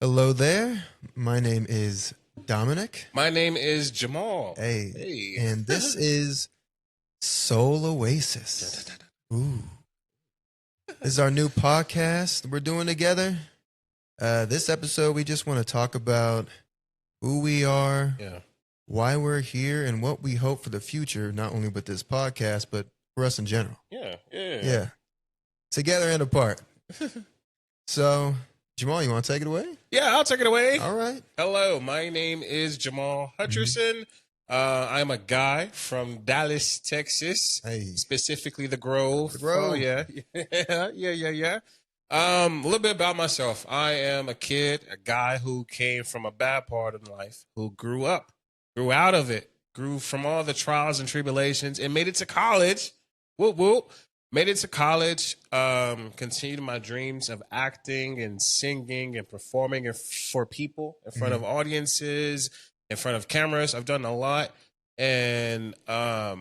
Hello there. My name is Dominic. My name is Jamal. Hey. And this is Soul Oasis. Ooh. This is our new podcast we're doing together. This episode, we just want to talk about who we are, why we're here, and what we hope for the future, not only with this podcast, but for us in general. Yeah. Together and apart. So, Jamal, you want to take it away? Yeah, I'll take it away. All right. Hello, my name is Jamal Hutcherson. I'm a guy from Dallas, Texas, specifically the Grove. The Grove. Oh, yeah. A little bit about myself. I am a kid, a guy who came from a bad part of life, who grew out of it, grew from all the trials and tribulations, and made it to college. Whoop, whoop. Made it to college, continued my dreams of acting and singing and performing for people, in front of audiences, in front of cameras. I've done a lot. And I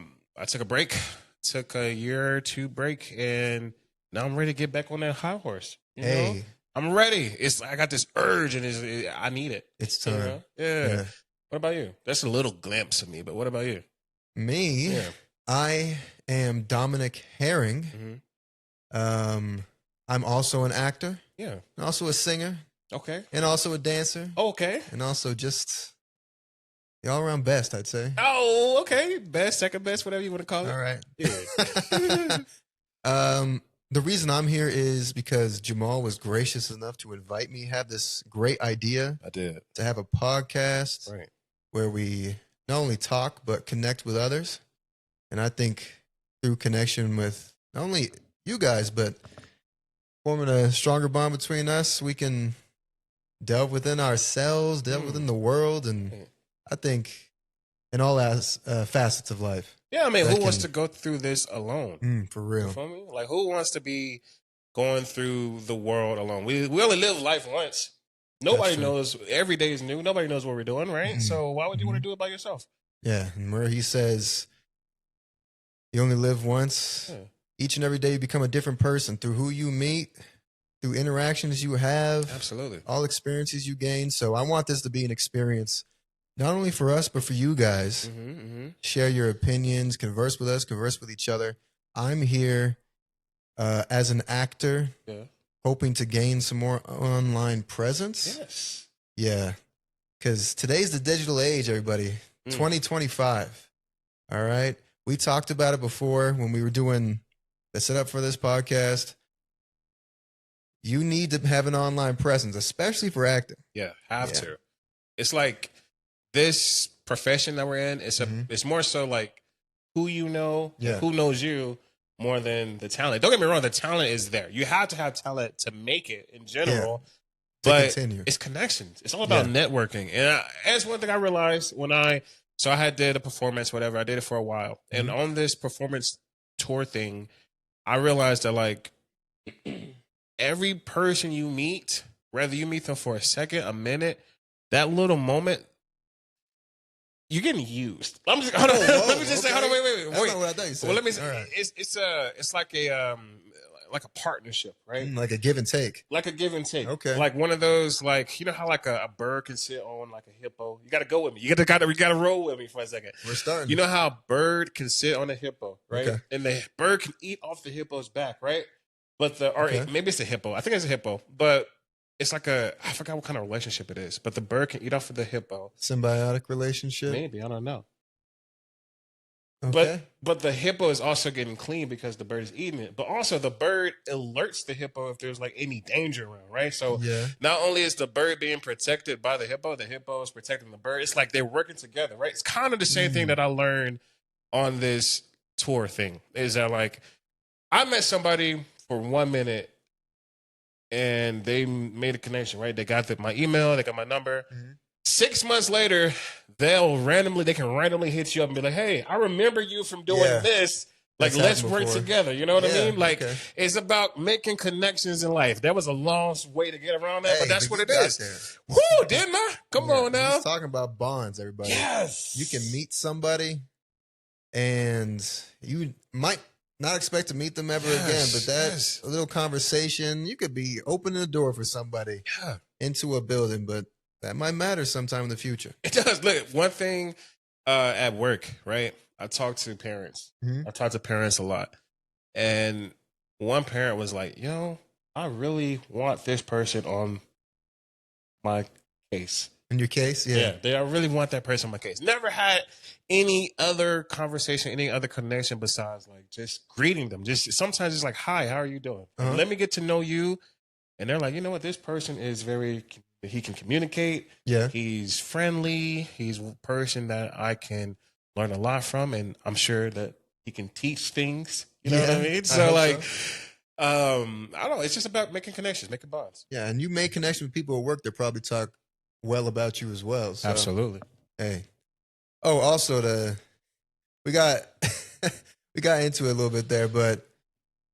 took a break, took a year or two break, and now I'm ready to get back on that high horse. You know? I'm ready. I got this urge, and I need it. It's time. You know? Yeah. What about you? That's a little glimpse of me, but what about you? Me? Yeah. I am Dominic Herring. I'm also an actor. Yeah. And also a singer. Okay. And also a dancer. Okay. And also just the all-around best, I'd say. Oh, okay. Best, second best, whatever you want to call it. All right. Yeah. The reason I'm here is because Jamal was gracious enough to invite me, have this great idea. I did. To have a podcast where we not only talk, but connect with others. And I think through connection with not only you guys, but forming a stronger bond between us, we can delve within ourselves, delve within the world, and I think in all facets of life. Yeah, I mean, who wants to go through this alone? For real. You feel me? Like, who wants to be going through the world alone? We only live life once. Nobody knows. Every day is new. Nobody knows what we're doing, right? So why would you want to do it by yourself? Yeah, and where he says you only live once. Each and every day you become a different person through who you meet, through interactions you have. Absolutely. All experiences you gain. So I want this to be an experience, not only for us, but for you guys. Share your opinions, converse with us, converse with each other. I'm here as an actor, hoping to gain some more online presence. Yes. Yeah. Because today's the digital age, everybody. 2025. All right. We talked about it before when we were doing the setup for this podcast. You need to have an online presence, especially for acting. Yeah, have to. It's like this profession that we're in, it's more so like who you know, who knows you more than the talent. Don't get me wrong, the talent is there. You have to have talent to make it in general. But it's connections. It's all about networking. And that's one thing I realized when I did a performance, whatever. I did it for a while. And on this performance tour thing, I realized that like every person you meet, whether you meet them for a second, a minute, that little moment, you're getting used. I'm just hold on. Let me just say, hold on, wait. That's not what I thought you said. Well, let me say, right. it's like a partnership, right? Like a give and take. Like a give and take. Okay. Like one of those, like, you know how like a bird can sit on like a hippo? You got to go with me. You got to roll with me for a second. We're starting. You know how a bird can sit on a hippo, right? Okay. And the bird can eat off the hippo's back, right? But maybe it's a hippo. I think it's a hippo. But it's like I forgot what kind of relationship it is. But the bird can eat off of the hippo. Symbiotic relationship? Maybe. I don't know. Okay. But the hippo is also getting clean because the bird is eating it. But also the bird alerts the hippo if there's like any danger around, right? So not only is the bird being protected by the hippo is protecting the bird. It's like they're working together, right? It's kind of the same thing that I learned on this tour thing. Is that like I met somebody for 1 minute and they made a connection, right? They got my email, they got my number. 6 months later, they can randomly hit you up and be like, hey, I remember you from doing this. Like, let's work together. You know what I mean? Like, it's about making connections in life. That was a long way to get around that, but that's what it is. Woo, didn't I? Come on now. He's talking about bonds, everybody. Yes. You can meet somebody and you might not expect to meet them ever again, but that a little conversation, you could be opening the door for somebody into a building, but that might matter sometime in the future. It does. Look, one thing at work, right? I talk to parents. I talk to parents a lot. And one parent was like, I really want this person on my case. In your case? Yeah. I really want that person on my case. Never had any other conversation, any other connection besides like just greeting them. Just sometimes it's like, hi, how are you doing? Let me get to know you. And they're like, you know what? This person is he can communicate. Yeah. He's friendly. He's a person that I can learn a lot from. And I'm sure that he can teach things. You know what I mean? So like, I don't know. It's just about making connections, making bonds. Yeah. And you make connections with people at work that probably talk well about you as well. So, absolutely. Hey. Oh, also we got into it a little bit there, but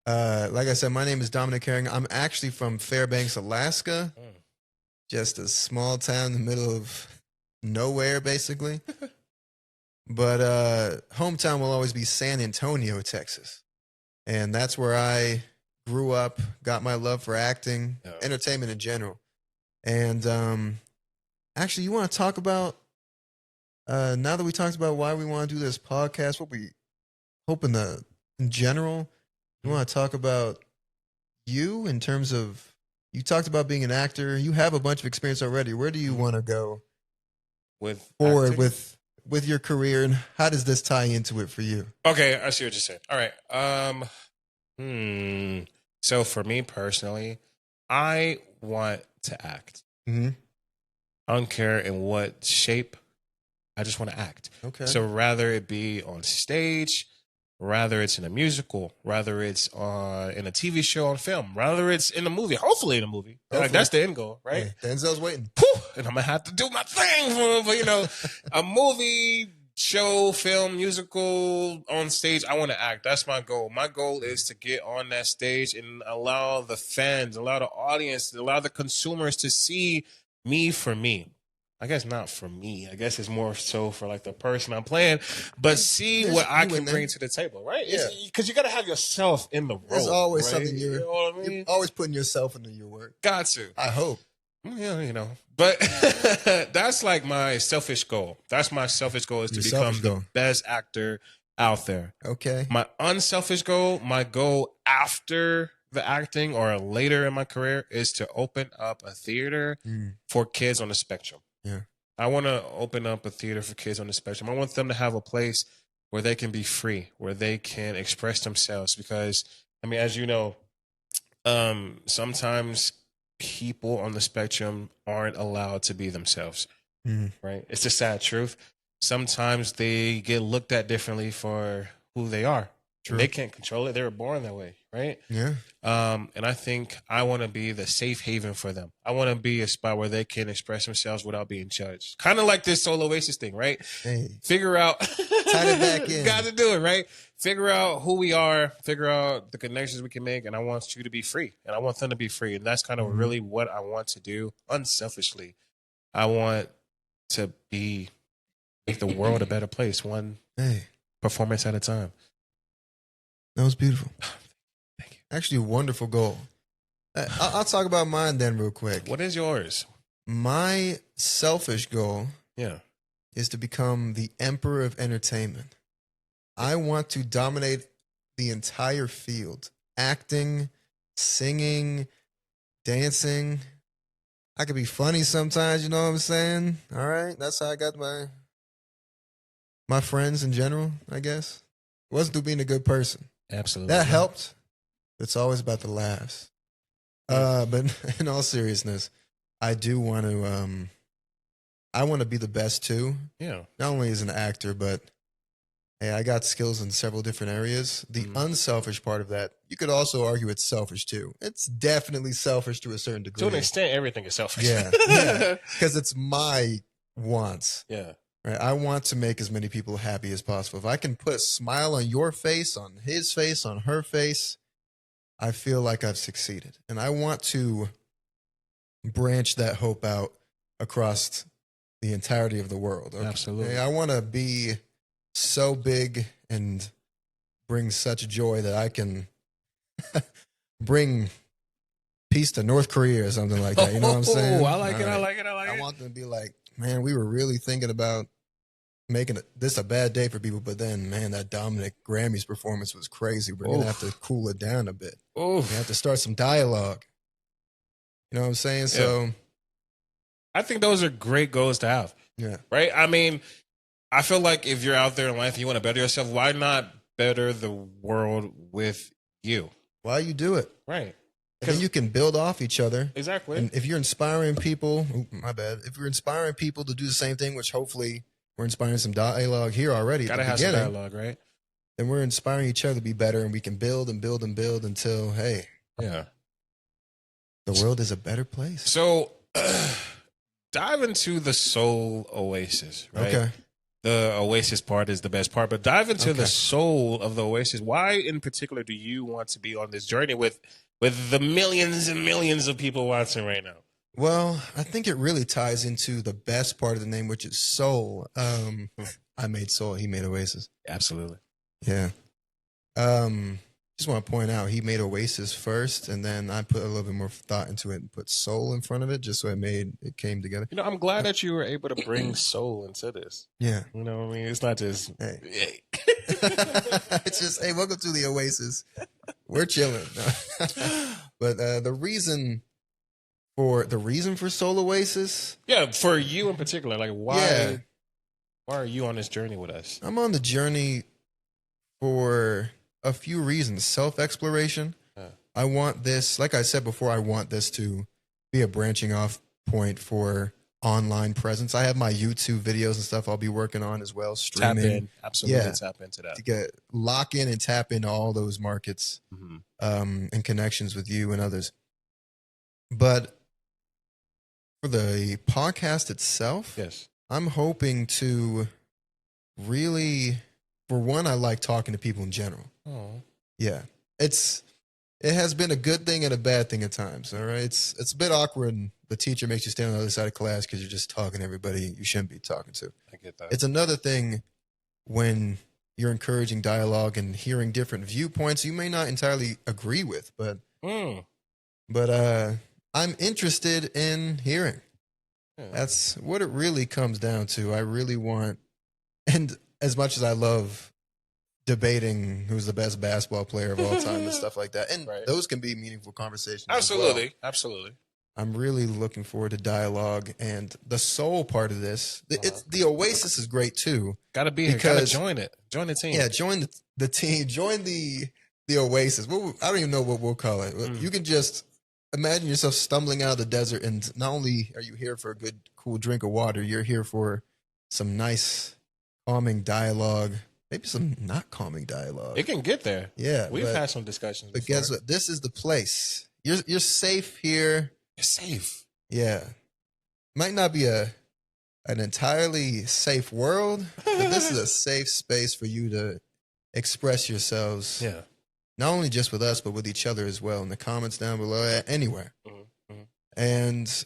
like I said, my name is Dominic. I'm actually from Fairbanks, Alaska. Just a small town in the middle of nowhere, basically. But hometown will always be San Antonio, Texas. And that's where I grew up, got my love for acting, entertainment in general. And actually, you want to talk about, now that we talked about why we want to do this podcast, what we hoping to, in general, you want to talk about you in terms of, you talked about being an actor. You have a bunch of experience already. Where do you want to go forward with your career, and how does this tie into it for you? Okay, I see what you're saying. All right. So for me personally, I want to act. I don't care in what shape. I just want to act. Okay. So rather it be on stage, rather it's in a musical, rather it's in a TV show, on film, rather it's in a movie, hopefully in a movie. Like that's the end goal, right? Hey, Denzel's waiting. And I'm going to have to do my thing. But, a movie, show, film, musical, on stage, I want to act. That's my goal. My goal is to get on that stage and allow the fans, allow the audience, allow the consumers to see me for me. I guess not for me. I guess it's more so for like the person I'm playing, but see what I can bring to the table, right? Yeah. Because you got to have yourself in the role. There's always right? something you know what I mean? You're always putting yourself into your work. Got to. I hope. Yeah, But that's like my selfish goal. That's my selfish goal, is to become the best actor out there. Okay. My unselfish goal, my goal after the acting or later in my career, is to open up a theater for kids on the spectrum. Yeah. I want to open up a theater for kids on the spectrum. I want them to have a place where they can be free, where they can express themselves. Because, I mean, as you know, sometimes people on the spectrum aren't allowed to be themselves, right? It's the sad truth. Sometimes they get looked at differently for who they are. True. They can't control it. They were born that way, right? Yeah. And I think I want to be the safe haven for them. I want to be a spot where they can express themselves without being judged. Kind of like this Soul Oasis thing, right? Hey. Figure out. Tie it back in. Got to do it, right? Figure out who we are, figure out the connections we can make, and I want you to be free, and I want them to be free. And that's kind of really what I want to do unselfishly. I want to make the world a better place, one performance at a time. That was beautiful. Thank you. Actually, a wonderful goal. I'll talk about mine then real quick. What is yours? My selfish goal is to become the emperor of entertainment. I want to dominate the entire field. Acting, singing, dancing. I could be funny sometimes, you know what I'm saying? All right? That's how I got my friends in general, I guess. It wasn't through being a good person. Absolutely. That helped. It's always about the laughs. But in all seriousness, I do want to I want to be the best too. Yeah. Not only as an actor, but hey, I got skills in several different areas. The unselfish part of that, you could also argue it's selfish too. It's definitely selfish to a certain degree. To an extent, everything is selfish. Yeah. Because it's my wants. Yeah. Right. I want to make as many people happy as possible. If I can put a smile on your face, on his face, on her face, I feel like I've succeeded. And I want to branch that hope out across the entirety of the world. Okay? Absolutely. I want to be so big and brings such joy that I can bring peace to North Korea or something like that. You know what I'm saying? I like it. I like it. I want them to be like, man, we were really thinking about making this a bad day for people, but then, man, that Dominic Grammys performance was crazy. We're gonna have to cool it down a bit. We have to start some dialogue. You know what I'm saying? Yeah. So I think those are great goals to have. Yeah. Right? I mean, I feel like if you're out there in life and you want to better yourself, why not better the world with you? Why you do it? Right. Because you can build off each other. Exactly. And if you're inspiring people, if you're inspiring people to do the same thing, which hopefully we're inspiring some dialogue here already. Gotta have some dialogue, right? Then we're inspiring each other to be better, and we can build and build and build until, hey, the world is a better place. So dive into the Soul Oasis, right? Okay. The Oasis part is the best part, but dive into the soul of the Oasis. Why in particular do you want to be on this journey with the millions and millions of people watching right now? Well, I think it really ties into the best part of the name, which is soul. I made soul. He made Oasis. Absolutely. Yeah. Just want to point out he made Oasis first, and then I put a little bit more thought into it and put soul in front of it, just so it came together. You know, I'm glad that you were able to bring soul into this. Yeah. You know what I mean? It's not just, hey. It's just, hey, welcome to the Oasis. We're chilling. But the reason for Soul Oasis? Yeah, for you in particular. Like, why are you on this journey with us? I'm on the journey for a few reasons. Self-exploration. I want this, like I said before, I want this to be a branching off point for online presence. I have my YouTube videos and stuff I'll be working on as well. Streaming. Tap in. Absolutely tap into that. To lock in and tap into all those markets and connections with you and others. But for the podcast itself, yes, I'm hoping to really, for one, I like talking to people in general. Oh. Yeah. It has been a good thing and a bad thing at times. All right. It's a bit awkward and the teacher makes you stand on the other side of class because you're just talking to everybody you shouldn't be talking to. I get that. It's another thing when you're encouraging dialogue and hearing different viewpoints you may not entirely agree with, but I'm interested in hearing. Yeah. That's what it really comes down to. I really want, and as much as I love debating who's the best basketball player of all time and stuff like that, and those can be meaningful conversations. Absolutely, absolutely. I'm really looking forward to dialogue and the soul part of this. It's the Oasis is great too. Got to be here. Got to join it. Join the team. Yeah, join the team. Join the Oasis. I don't even know what we'll call it. You can just imagine yourself stumbling out of the desert, and not only are you here for a good, cool drink of water, you're here for some nice, calming dialogue. Maybe some not calming dialogue. It can get there. Yeah, we've had some discussions. But guess what? This is the place. You're safe here. You're safe. Yeah, might not be an entirely safe world, but this is a safe space for you to express yourselves. Yeah. Not only just with us, but with each other as well. In the comments down below, anywhere. Mm-hmm. And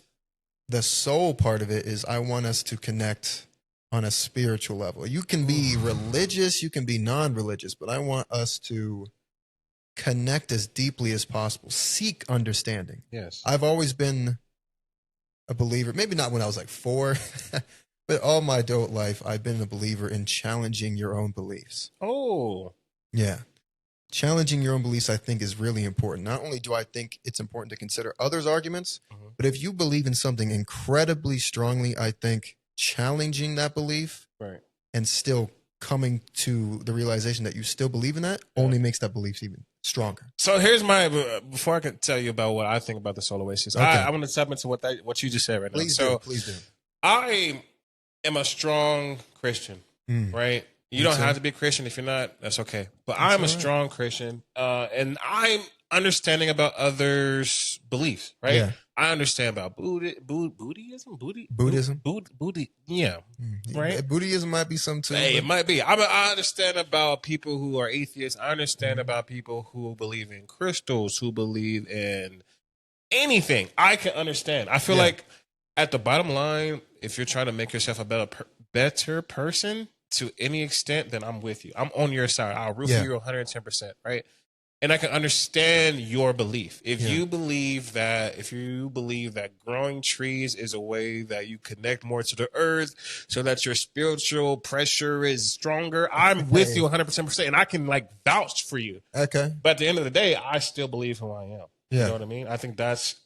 the soul part of it is I want us to connect on a spiritual level. You can be religious, you can be non-religious, but I want us to connect as deeply as possible. Seek understanding. Yes. I've always been a believer, maybe not when I was like 4, but all my adult life, I've been a believer in challenging your own beliefs. Oh. Yeah. Challenging your own beliefs, I think, is really important. Not only do I think it's important to consider others' arguments, but if you believe in something incredibly strongly, I think challenging that belief and still coming to the realization that you still believe in that only makes that belief even stronger. So here's before I can tell you about what I think about the Soul Oasis, I want to tap into what you just said right now. Please do. I am a strong Christian, right? You don't have to be a Christian if you're not. That's okay. But I'm a strong Christian, and I'm understanding about others' beliefs, right? Yeah. I understand about Buddhism. Yeah, right. Buddhism might be some too. Hey, it might be. I understand about people who are atheists. I understand about people who believe in crystals, who believe in anything. I can understand. I feel like at the bottom line, if you're trying to make yourself a better person, to any extent, then I'm with you. I'm on your side. I'll root for you 110%, right? And I can understand your belief. If you believe that growing trees is a way that you connect more to the earth so that your spiritual pressure is stronger, I'm with you 100%, and I can like vouch for you. Okay. But at the end of the day, I still believe who I am. Yeah. You know what I mean? I think that's,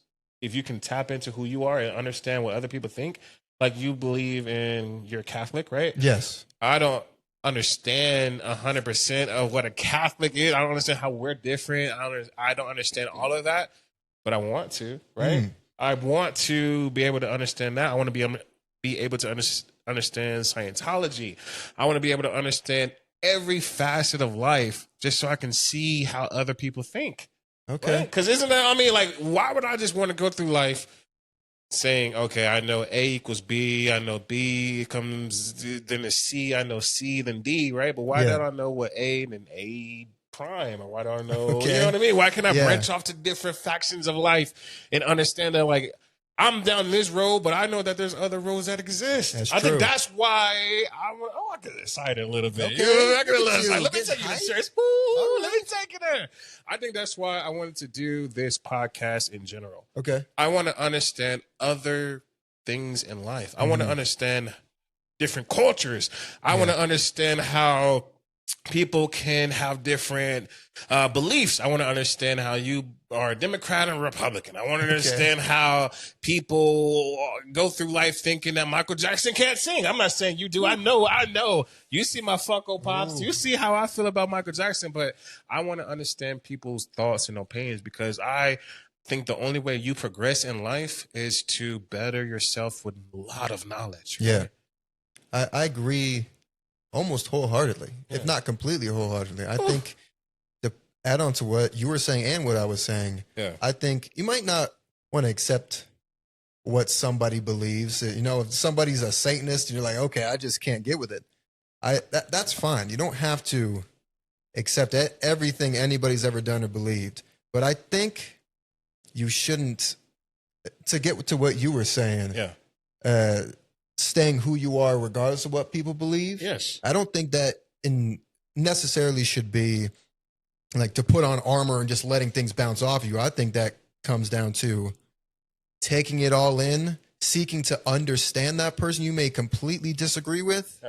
if you can tap into who you are and understand what other people think, like you believe in, you're Catholic, right? Yes. I don't understand 100% of what a Catholic is. I don't understand how we're different. I don't understand all of that, but I want to, right? I want to be able to understand that. I want to be able to understand Scientology. I want to be able to understand every facet of life just so I can see how other people think. Okay. Because isn't that, I mean, like, why would I just want to go through life saying, okay, I know A equals B, I know B comes, then a C, I know C, then D, right? But why don't I know what A, then A prime? Or why do I know, you know what I mean? Why can't I branch off to different factions of life and understand that, like, I'm down this road, but I know that there's other roads that exist. I think that's why I get excited a little bit. Okay. You know, I get a little excited. Let me take you to church. Let me take you there. I think that's why I wanted to do this podcast in general. Okay. I want to understand other things in life. I want to understand different cultures. I want to understand how people can have different beliefs. I want to understand how you are a Democrat and Republican. I want to understand how people go through life thinking that Michael Jackson can't sing. I'm not saying you do. I know. You see my Funko Pops. You see how I feel about Michael Jackson. But I want to understand people's thoughts and opinions, because I think the only way you progress in life is to better yourself with a lot of knowledge. Right? Yeah. I agree almost wholeheartedly, if not completely wholeheartedly. I think to add on to what you were saying and what I was saying, I think you might not want to accept what somebody believes. You know, if somebody's a Satanist and you're like, okay, I just can't get with it. That's fine. You don't have to accept everything anybody's ever done or believed. But I think you shouldn't, to get to what you were saying, staying who you are regardless of what people believe. Yes. I don't think that necessarily should be like to put on armor and just letting things bounce off you. I think that comes down to taking it all in, seeking to understand that person you may completely disagree with,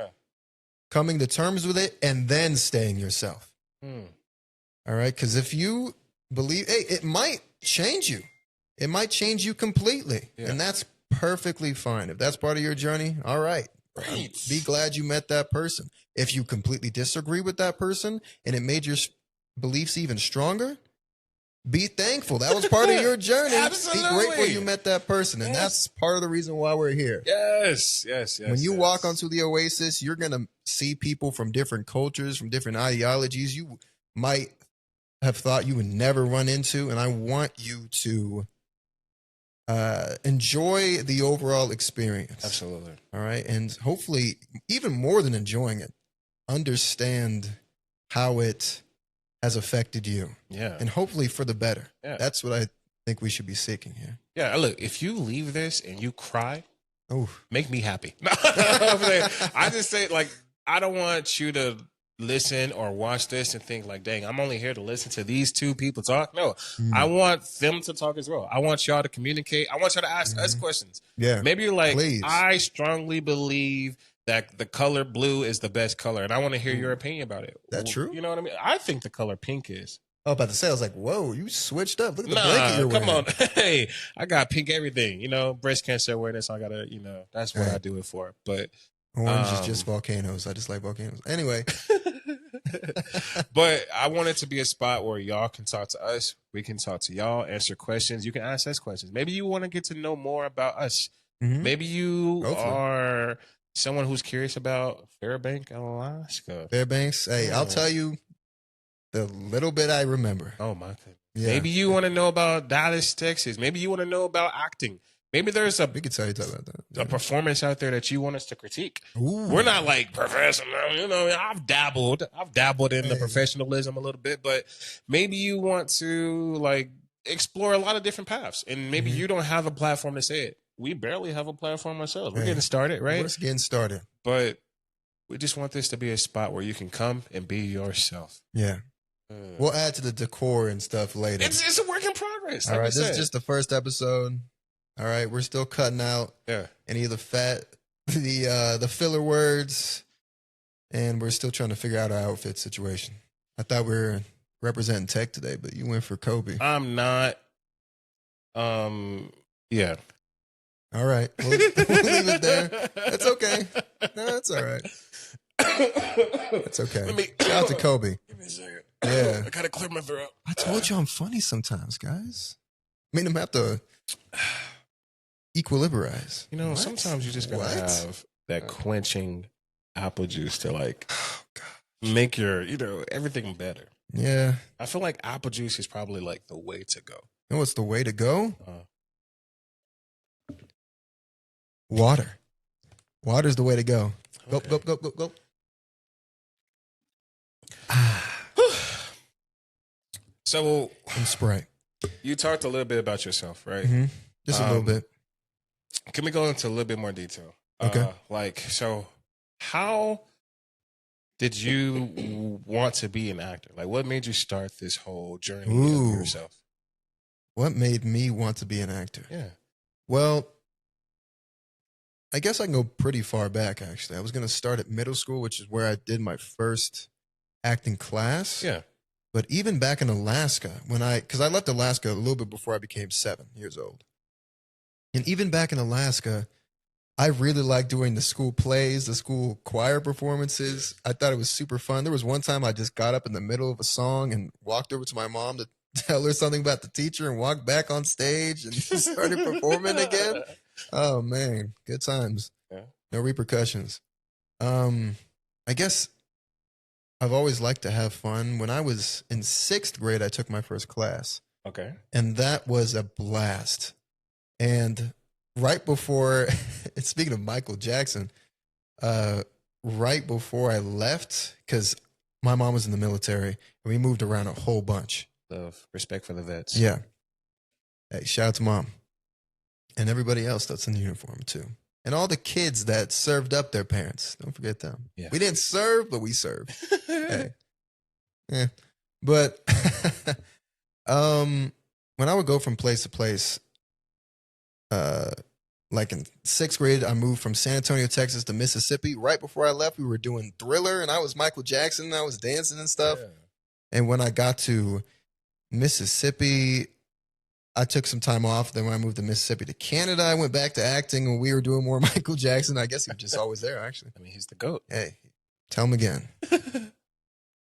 coming to terms with it, and then staying yourself. All right? Because if you believe, hey, it might change you. It might change you completely. And that's perfectly fine. If that's part of your journey, all right. Be glad you met that person. If you completely disagree with that person and it made your beliefs even stronger, be thankful. That was part of your journey. Absolutely. Be grateful you met that person. And that's part of the reason why we're here. Yes. When you walk onto the Oasis, you're going to see people from different cultures, from different ideologies you might have thought you would never run into. And I want you to enjoy the overall experience. Absolutely. All right. And hopefully, even more than enjoying it, understand how it has affected you. Yeah. And hopefully for the better. Yeah. That's what I think we should be seeking here. Yeah. Look, if you leave this and you cry, make me happy. I just say, like, I don't want you to listen or watch this and think like, dang, I'm only here to listen to these two people talk. No, I want them to talk as well. I want y'all to communicate. I want y'all to ask us questions. Yeah. Maybe you're like, I strongly believe that the color blue is the best color, and I want to hear your opinion about it. That true? You know what I mean? I think the color pink is. Oh, about to say, I was like, whoa, you switched up. Look at the blanket you're wearing. Come on. Hey, I got pink everything. You know, breast cancer awareness. I got to, you know, that's what I do it for. But orange is just volcanoes. I just like volcanoes. Anyway. But I want it to be a spot where y'all can talk to us. We can talk to y'all, answer questions. You can ask us questions. Maybe you want to get to know more about us. Maybe you are someone who's curious about Fairbanks, Alaska. Fairbanks. Hey, I'll tell you the little bit I remember. Oh, my goodness. Yeah. Maybe you want to know about Dallas, Texas. Maybe you want to know about acting. Maybe there's we could tell you about that. A performance out there that you want us to critique. Ooh. We're not like professional, you know. I've dabbled in the professionalism a little bit, but maybe you want to like explore a lot of different paths, and maybe you don't have a platform to say it. We barely have a platform ourselves. We're getting started, right? We're just getting started, but We just want this to be a spot where you can come and be yourself. Yeah. We'll add to the decor and stuff later. It's a work in progress. All right, this is just the first episode. All right, we're still cutting out any of the the filler words, and we're still trying to figure out our outfit situation. I thought we were representing Tech today, but you went for Kobe. I'm not. Yeah. All right, we'll leave it there. That's okay. No, that's all right. That's okay. Shout out to Kobe. Give me a second. Yeah. I gotta clear my throat. I told you I'm funny sometimes, guys. I mean, I'm have to equilibrize. You know, sometimes you just gotta have that quenching apple juice to like make your, everything better. Yeah. I feel like apple juice is probably like the way to go. You know what's the way to go? Water. Water's the way to go. Okay. Go. So, and Sprite. You talked a little bit about yourself, right? Mm-hmm. Just a little bit. Can we go into a little bit more detail? Okay. So how did you want to be an actor? Like, what made you start this whole journey of yourself? What made me want to be an actor? Yeah. Well, I guess I can go pretty far back, actually. I was going to start at middle school, which is where I did my first acting class. Yeah. But even back in Alaska, because I left Alaska a little bit before I became 7 years old. And even back in Alaska, I really liked doing the school plays, the school choir performances. I thought it was super fun. There was one time I just got up in the middle of a song and walked over to my mom to tell her something about the teacher and walked back on stage and started performing again. Oh, man. Good times. Yeah. No repercussions. I guess I've always liked to have fun. When I was in 6th grade, I took my first class. Okay. And that was a blast. And right before, speaking of Michael Jackson, right before I left, because my mom was in the military, and we moved around a whole bunch. Love, respect for the vets. Yeah. Hey, shout out to Mom. And everybody else that's in uniform, too. And all the kids that served up their parents. Don't forget them. Yeah. We didn't serve, but we served. Hey. Yeah. But when I would go from place to place, like in 6th grade, I moved from San Antonio, Texas to Mississippi. Right before I left, we were doing Thriller, and I was Michael Jackson, and I was dancing and stuff. Yeah. And when I got to Mississippi, I took some time off. Then when I moved to Mississippi to Canada, I went back to acting, and we were doing more Michael Jackson. I guess he was just always there, actually. I mean, he's the GOAT. Hey, tell him again.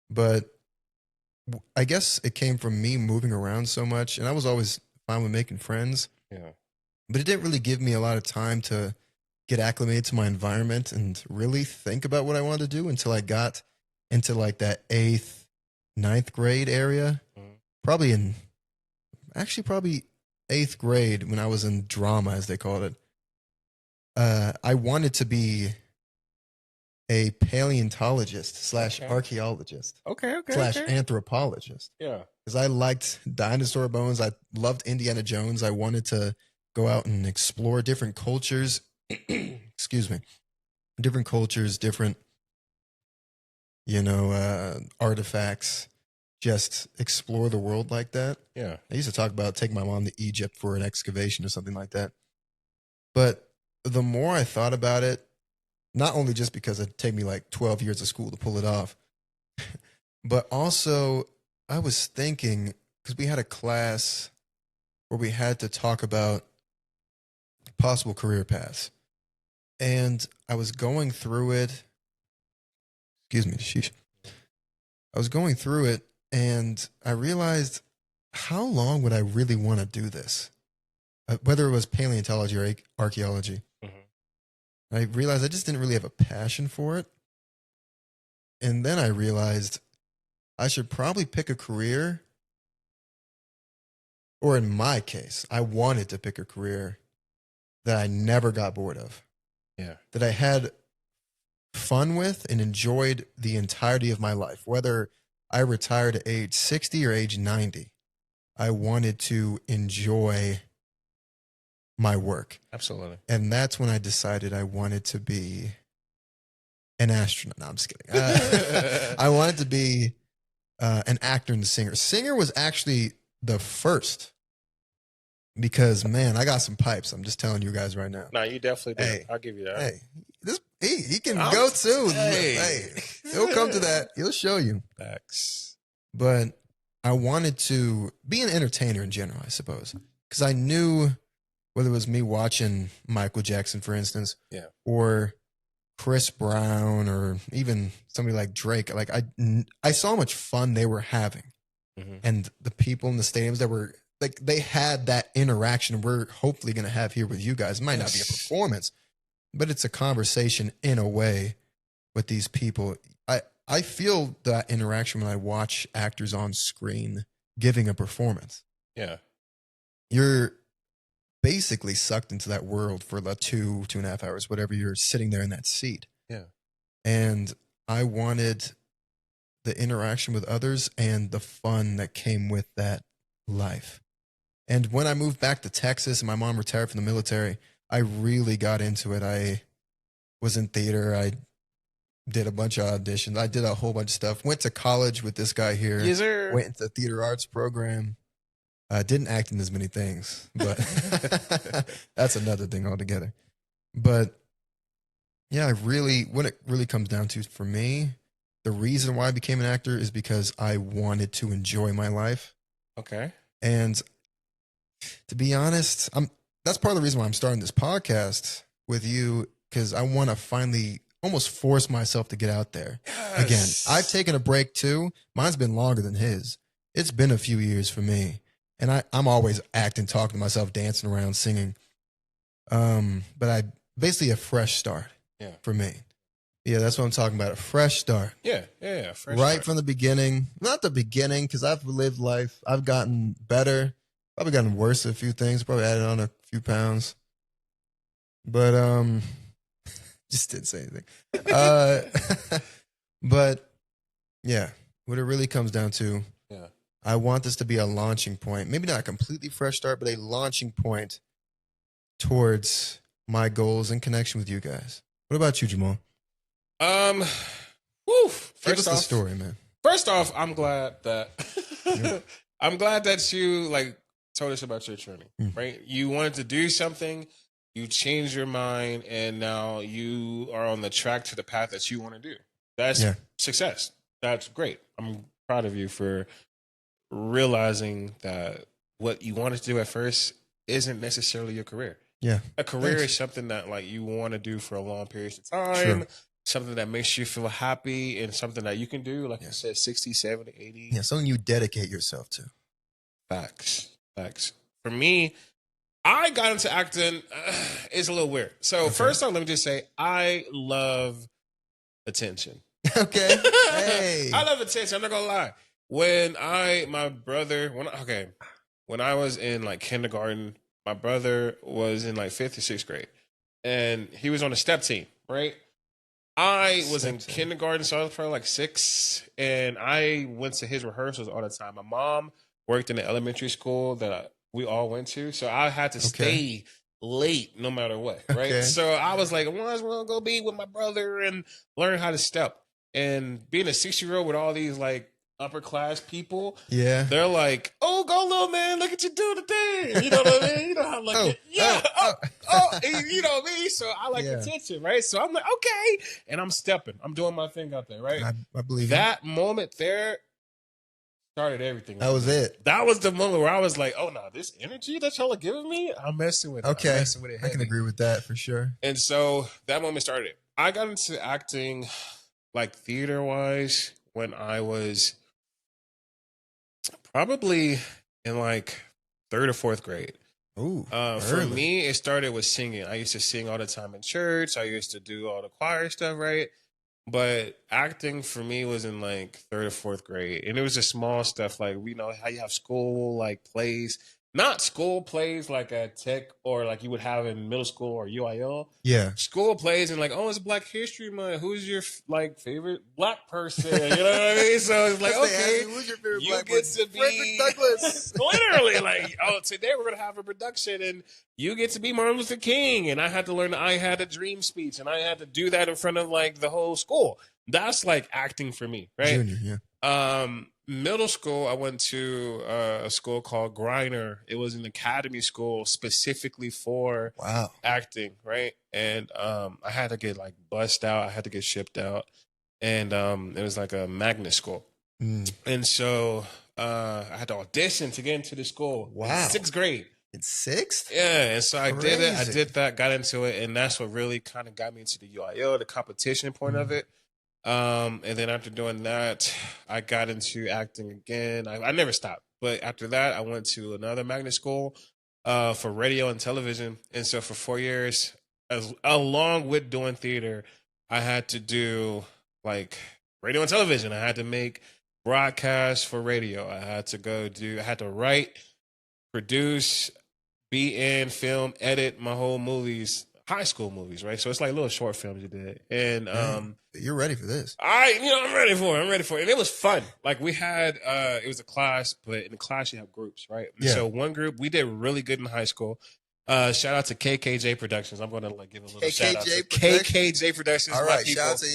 But I guess it came from me moving around so much, and I was always fine with making friends. Yeah. But it didn't really give me a lot of time to get acclimated to my environment and really think about what I wanted to do until I got into like that 8th, 9th grade area. Mm-hmm. Probably 8th grade when I was in drama, as they called it. I wanted to be a paleontologist / archaeologist. Okay. / anthropologist. Yeah. Because I liked dinosaur bones. I loved Indiana Jones. I wanted to go out and explore different cultures. Excuse me. Different cultures, different, artifacts. Just explore the world like that. Yeah. I used to talk about taking my mom to Egypt for an excavation or something like that. But the more I thought about it, not only just because it'd take me like 12 years of school to pull it off, but also I was thinking, because we had a class where we had to talk about possible career paths. And I was going through it. Excuse me, sheesh. I was going through it, and I realized, how long would I really want to do this? Whether it was paleontology or archaeology. Mm-hmm. I realized I just didn't really have a passion for it. And then I realized I should probably pick a career, or in my case, I wanted to pick a career that I never got bored of. Yeah. That I had fun with and enjoyed the entirety of my life. Whether I retired at age 60 or age 90, I wanted to enjoy my work. Absolutely. And that's when I decided I wanted to be an astronaut. No, I'm just kidding. I wanted to be an actor and a singer. Singer was actually the first because, man, I got some pipes. I'm just telling you guys right now. No, you definitely do. Hey, I'll give you that. Hey, he can go too. Hey, he'll come to that. He'll show you. Facts. But I wanted to be an entertainer in general, I suppose, because I knew whether it was me watching Michael Jackson, for instance, or Chris Brown, or even somebody like Drake. Like I saw how much fun they were having, and the people in the stadiums that were like they had that interaction. We're hopefully going to have here with you guys. It might not be a performance, but it's a conversation in a way with these people. I feel that interaction when I watch actors on screen giving a performance. Yeah. You're basically sucked into that world for the 2.5 hours, whatever you're sitting there in that seat. Yeah. And I wanted the interaction with others and the fun that came with that life. And when I moved back to Texas and my mom retired from the military, I really got into it. I was in theater. I did a bunch of auditions. I did a whole bunch of stuff. Went to college with this guy here. Yes, sir. Went into the theater arts program. Didn't act in as many things, but that's another thing altogether. But yeah, what it really comes down to for me, the reason why I became an actor is because I wanted to enjoy my life. Okay. And to be honest, that's part of the reason why I'm starting this podcast with you, because I want to finally almost force myself to get out there. Yes. Again, I've taken a break too. Mine's been longer than his. It's been a few years for me. And I'm always acting, talking to myself, dancing around, singing. But basically a fresh start for me. Yeah, that's what I'm talking about. A fresh start. Yeah. Fresh right start. From the beginning. Not the beginning, because I've lived life. I've gotten better. Probably gotten worse at a few things. Probably added on a few pounds. But just didn't say anything. But yeah, what it really comes down to, I want this to be a launching point. Maybe not a completely fresh start, but a launching point towards my goals in connection with you guys. What about you, Jamal? Give us the story, man. First off, I'm glad that I'm glad that you told us about your journey, right? You wanted to do something, you changed your mind, and now you are on the track to the path that you want to do. That's success. That's great. I'm proud of you for realizing that what you wanted to do at first isn't necessarily your career. Yeah. A career is something that you want to do for a long period of time. True. Something that makes you feel happy and something that you can do, like you said, 60, 70, 80. Yeah, something you dedicate yourself to. Facts. For me, I got into acting. It's a little weird. So first off, let me just say, I love attention. Okay. Hey. I love attention. I'm not going to lie. When I was in kindergarten, my brother was in 5th or 6th grade, and he was on a step team, right? I was in kindergarten, so I was probably 6, and I went to his rehearsals all the time. My mom worked in the elementary school that we all went to, so I had to stay late no matter what, right? Okay. So I was like, I might as well go be with my brother and learn how to step. And being a 6-year-old with all these upper class people, they're like, "Oh, go little man, look at you do the thing." You know what I mean? You know how you know what I mean? So I like attention, right? So I'm like, okay, and I'm stepping, I'm doing my thing out there, right? I believe that moment there started everything. That was it. That was the moment where I was like, "Oh no, this energy that y'all are giving me, I'm messing with it." Okay, I'm messing with it heavy. I can agree with that for sure. And so that moment started it. I got into acting, theater wise, when I was probably in 3rd or 4th grade. Ooh, for me, it started with singing. I used to sing all the time in church. I used to do all the choir stuff, right? But acting for me was in 3rd or 4th grade. And it was just small stuff we know how you have school, plays. not school plays like a tech or like you would have in middle school or UIL. Yeah. School plays and like, oh, it's Black History Month. Who's your like favorite Black person? You know what I mean? So it's like, okay, who's your favorite you Black get person? to be Frederick Douglass. literally like, oh, today we're gonna have a production and you get to be Martin Luther King. And I had to learn I had a dream speech and I had to do that in front of like the whole school. That's like acting for me, right? Junior, yeah. Middle school, I went to a school called Griner. It was an academy school specifically for acting, right? And I had to get like bussed out. I had to get shipped out, and it was like a magnet school. And so I had to audition to get into the school. Wow, in 6th grade. In 6th? Yeah, and so I did it. I did that, got into it, and that's what really kind of got me into the UIL, the competition point of it. And then after doing that, I got into acting again. I never stopped, but after that, I went to another magnet school for radio and television. And so for 4 years, along with doing theater, I had to do like radio and television. I had to make broadcasts for radio. I had to write, produce, be in, film, edit my whole movies. High school movies, right? So it's like little short films you did. And you're ready for this. I'm ready for it. And it was fun. Like we had it was a class, but in the class you have groups, right? Yeah. So one group, we did really good in high school. Shout out to KKJ Productions. I'm gonna like give a little shout out to KKJ Productions. All right, shout out to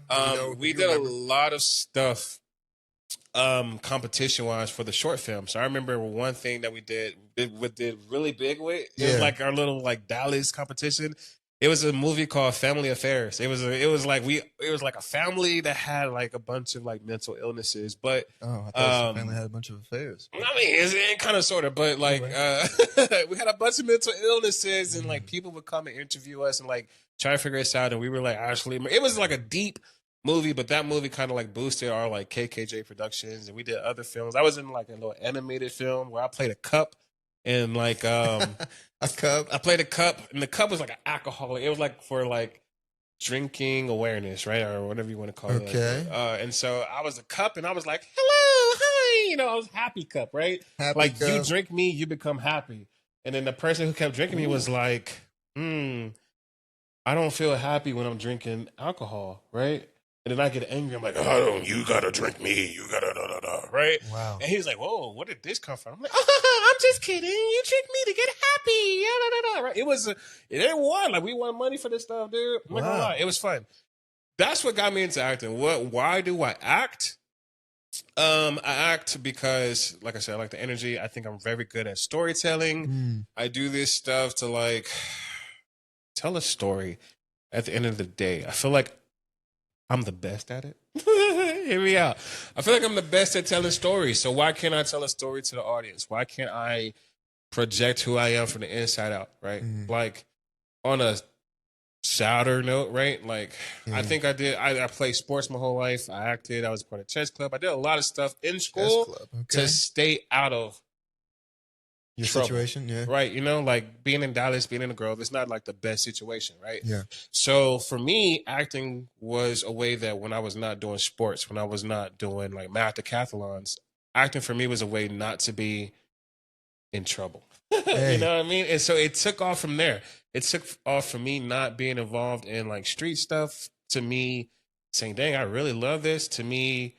y'all. We did a lot of stuff competition wise for the short film. So I remember one thing that we did really big with. It was like our little like Dallas competition. It was a movie called Family Affairs. It was like a family that had like a bunch of like mental illnesses, but I thought the family had a bunch of affairs. I mean, it kind of sort of, but like we had a bunch of mental illnesses, and like people would come and interview us and like try to figure us out, and we were like, actually, it was like a deep movie, but that movie kind of like boosted our like KKJ Productions, and we did other films. I was in like a little animated film where I played a cup, and like a cup. I played a cup, and the cup was like an alcoholic. It was like for like drinking awareness, right, or whatever you want to call it. Okay. And so I was a cup, and I was like, hello, hi, I was happy cup, right? Happy like cup. You drink me, you become happy. And then the person who kept drinking me was like, I don't feel happy when I'm drinking alcohol, right? And then I get angry. I'm like, oh, you gotta drink me. You gotta, right? Wow. And he's like, whoa, where did this come from? I'm like, I'm just kidding. You tricked me to get happy. Right? It won. Like, we won money for this stuff, dude. I'm not gonna lie. It was fun. That's what got me into acting. Why do I act? I act because, like I said, I like the energy. I think I'm very good at storytelling. I do this stuff to, like, tell a story at the end of the day. I feel like I'm the best at it. Hear me out. I feel like I'm the best at telling stories. So why can't I tell a story to the audience? Why can't I project who I am from the inside out, right? Like on a sadder note, right? Like I think I played sports my whole life. I acted. I was part of chess club. I did a lot of stuff in school to stay out of your trouble. Situation, yeah. Right, like being in Dallas, being in a Grove, it's not like the best situation, right? Yeah. So for me, acting was a way that when I was not doing sports, when I was not doing like decathlons, acting for me was a way not to be in trouble. Hey. You know what I mean? And so it took off from there. It took off from me not being involved in like street stuff to me saying, dang, I really love this, to me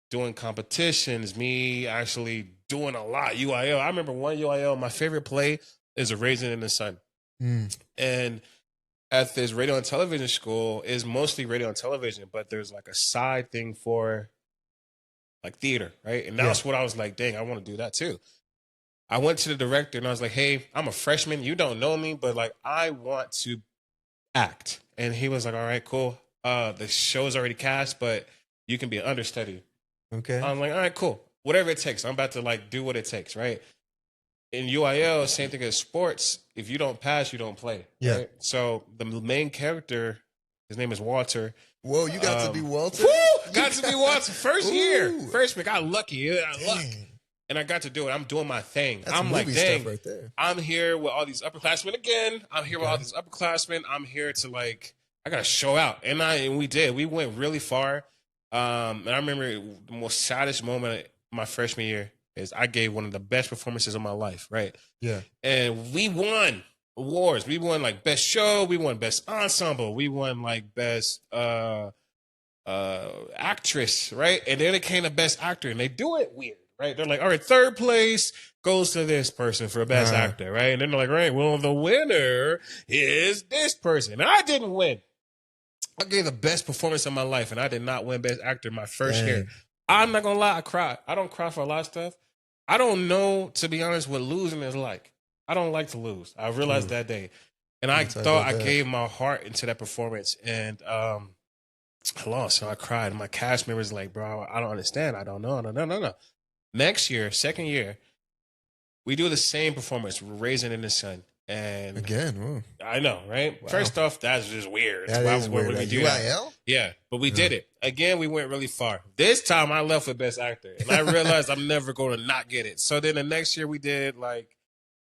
doing competitions, me actually doing a lot. UIL. I remember one UIL, my favorite play is A Raisin in the Sun. And at this radio and television school is mostly radio and television, but there's like a side thing for like theater, right? And that's what I was like, dang, I want to do that too. I went to the director and I was like, hey, I'm a freshman. You don't know me, but like, I want to act. And he was like, all right, cool. The show's already cast, but you can be an understudy. Okay. I'm like, all right, cool. Whatever it takes. I'm about to like do what it takes, right? In UIL, same thing as sports. If you don't pass, you don't play. Yeah. Right? So the main character, his name is Walter. Whoa, you got to be Walter? Woo! Got to be Walter. First year. Freshman. Got lucky. Luck. And I got to do it. I'm doing my thing. That's I'm like, movie dang, stuff right there. I'm here with all these upperclassmen again. I'm here with all these upperclassmen. I'm here to like, I got to show out. And we did. We went really far. And I remember the most saddest moment my freshman year. is I gave one of the best performances of my life, right? Yeah. And we won awards. We won like best show, we won best ensemble, we won like best actress, right? And then it came to best actor, and they do it weird, right? They're like, all right, third place goes to this person for best actor, right? And then they're like, right, well, the winner is this person. And I didn't win. I gave the best performance of my life, and I did not win best actor my first year. I'm not gonna lie, I cried. I don't cry for a lot of stuff. I don't know, to be honest, what losing is like. I don't like to lose. I realized that day. And I thought I gave my heart into that performance, and I lost, so I cried. And my cast members like, bro, I don't understand. I don't know. No. Next year, second year, we do the same performance, Raising in the Sun. And again, whoa. I know, right? Wow. First off, that's just weird. That is weird. Like UIL? Yeah, but we did it. Again, we went really far. This time I left with best actor, and I realized I'm never going to not get it. So then the next year we did like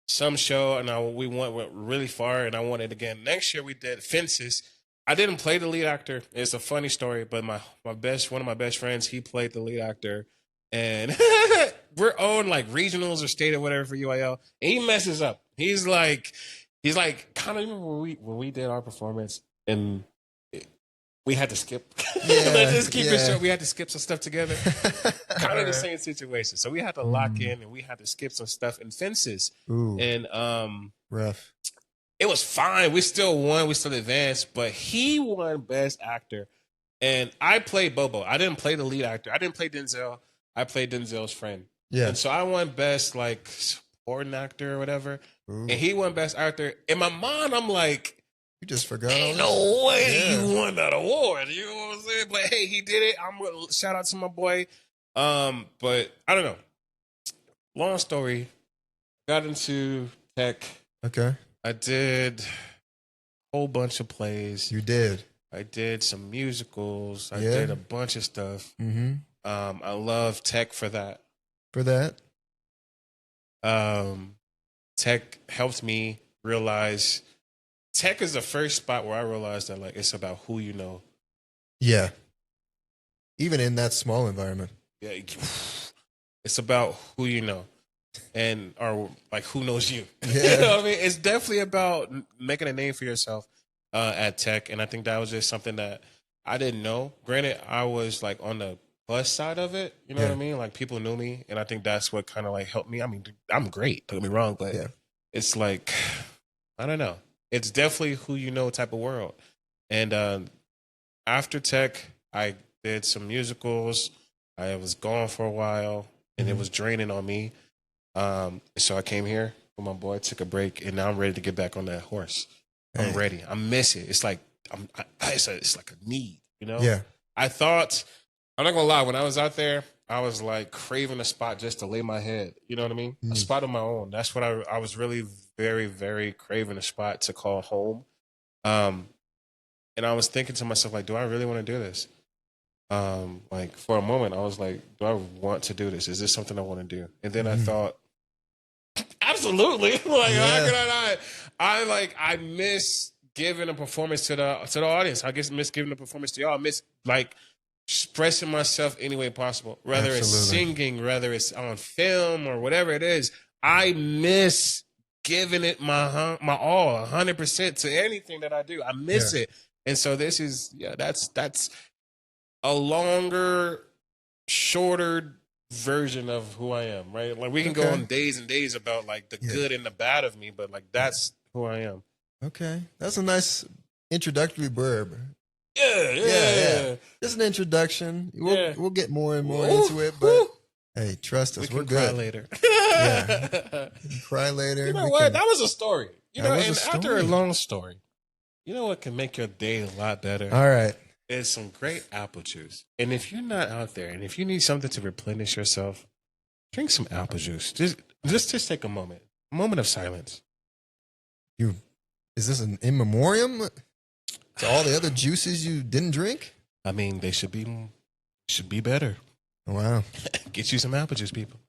some show, and we went really far, and I won it again. Next year we did Fences. I didn't play the lead actor. It's a funny story, but one of my best friends, he played the lead actor, and we're on like regionals or state or whatever for UIL, and he messes up. He's like, kind of remember when we did our performance and we had to skip. Yeah, let's just keep it short. We had to skip some stuff together. Kind of the same situation. So we had to lock in, and we had to skip some stuff in Fences. Ooh, and rough. It was fine. We still won. We still advanced, but he won best actor, and I played Bobo. I didn't play the lead actor. I didn't play Denzel. I played Denzel's friend. Yeah, and so I won best like supporting actor or whatever. Ooh. And he won best actor. In my mind, I'm like, you just forgot. Ain't no way you won that award. You know what I'm saying? But hey, he did it. I'm gonna shout out to my boy. But I don't know. Long story. Got into tech. Okay. I did a whole bunch of plays. You did. I did some musicals. I did a bunch of stuff. Mm-hmm. I love tech for that. Tech helped me realize. Tech is the first spot where I realized that like it's about who you know. Yeah. Even in that small environment. Yeah. It's about who you know. And or like who knows you. Yeah. You know what I mean? It's definitely about making a name for yourself at Tech. And I think that was just something that I didn't know. Granted, I was like on the plus side of it. You know what I mean? Like people knew me. And I think that's what kind of like helped me. I mean, I'm great. Don't get me wrong. But it's like, I don't know. It's definitely who you know type of world. And after Tech, I did some musicals. I was gone for a while, and it was draining on me. So I came here with my boy, took a break, and now I'm ready to get back on that horse. I'm ready. I miss it. It's like it's like a need, you know? Yeah. I thought, I'm not gonna lie, when I was out there, I was like craving a spot just to lay my head. You know what I mean? A spot of my own. That's what I was really very, very craving a spot to call home. And I was thinking to myself, like, do I really want to do this? Like for a moment, I was like, do I want to do this? Is this something I want to do? And then I thought, absolutely. Like, how could I not? I miss giving a performance to the audience. I guess miss giving a performance to y'all. I miss like expressing myself any way possible, whether it's singing, whether it's on film or whatever it is. I miss giving it my all, 100% to anything that I do. I miss it. And so this is, that's a longer, shorter version of who I am, right? Like we can go on days and days about like the good and the bad of me, but like that's who I am. Okay. That's a nice introductory blurb. Yeah. Just an introduction. We'll get more and more into it, but hey, trust us, we're good. Cry later. Cry later. You know what? That was a story. You know, and after a long story, you know what can make your day a lot better? All right. Is some great apple juice. And if you're not out there, and if you need something to replenish yourself, drink some apple juice. Just take a moment of silence. Is this an in memoriam to all the other juices you didn't drink? I mean, they should be better. Wow. Get you some apple juice, people.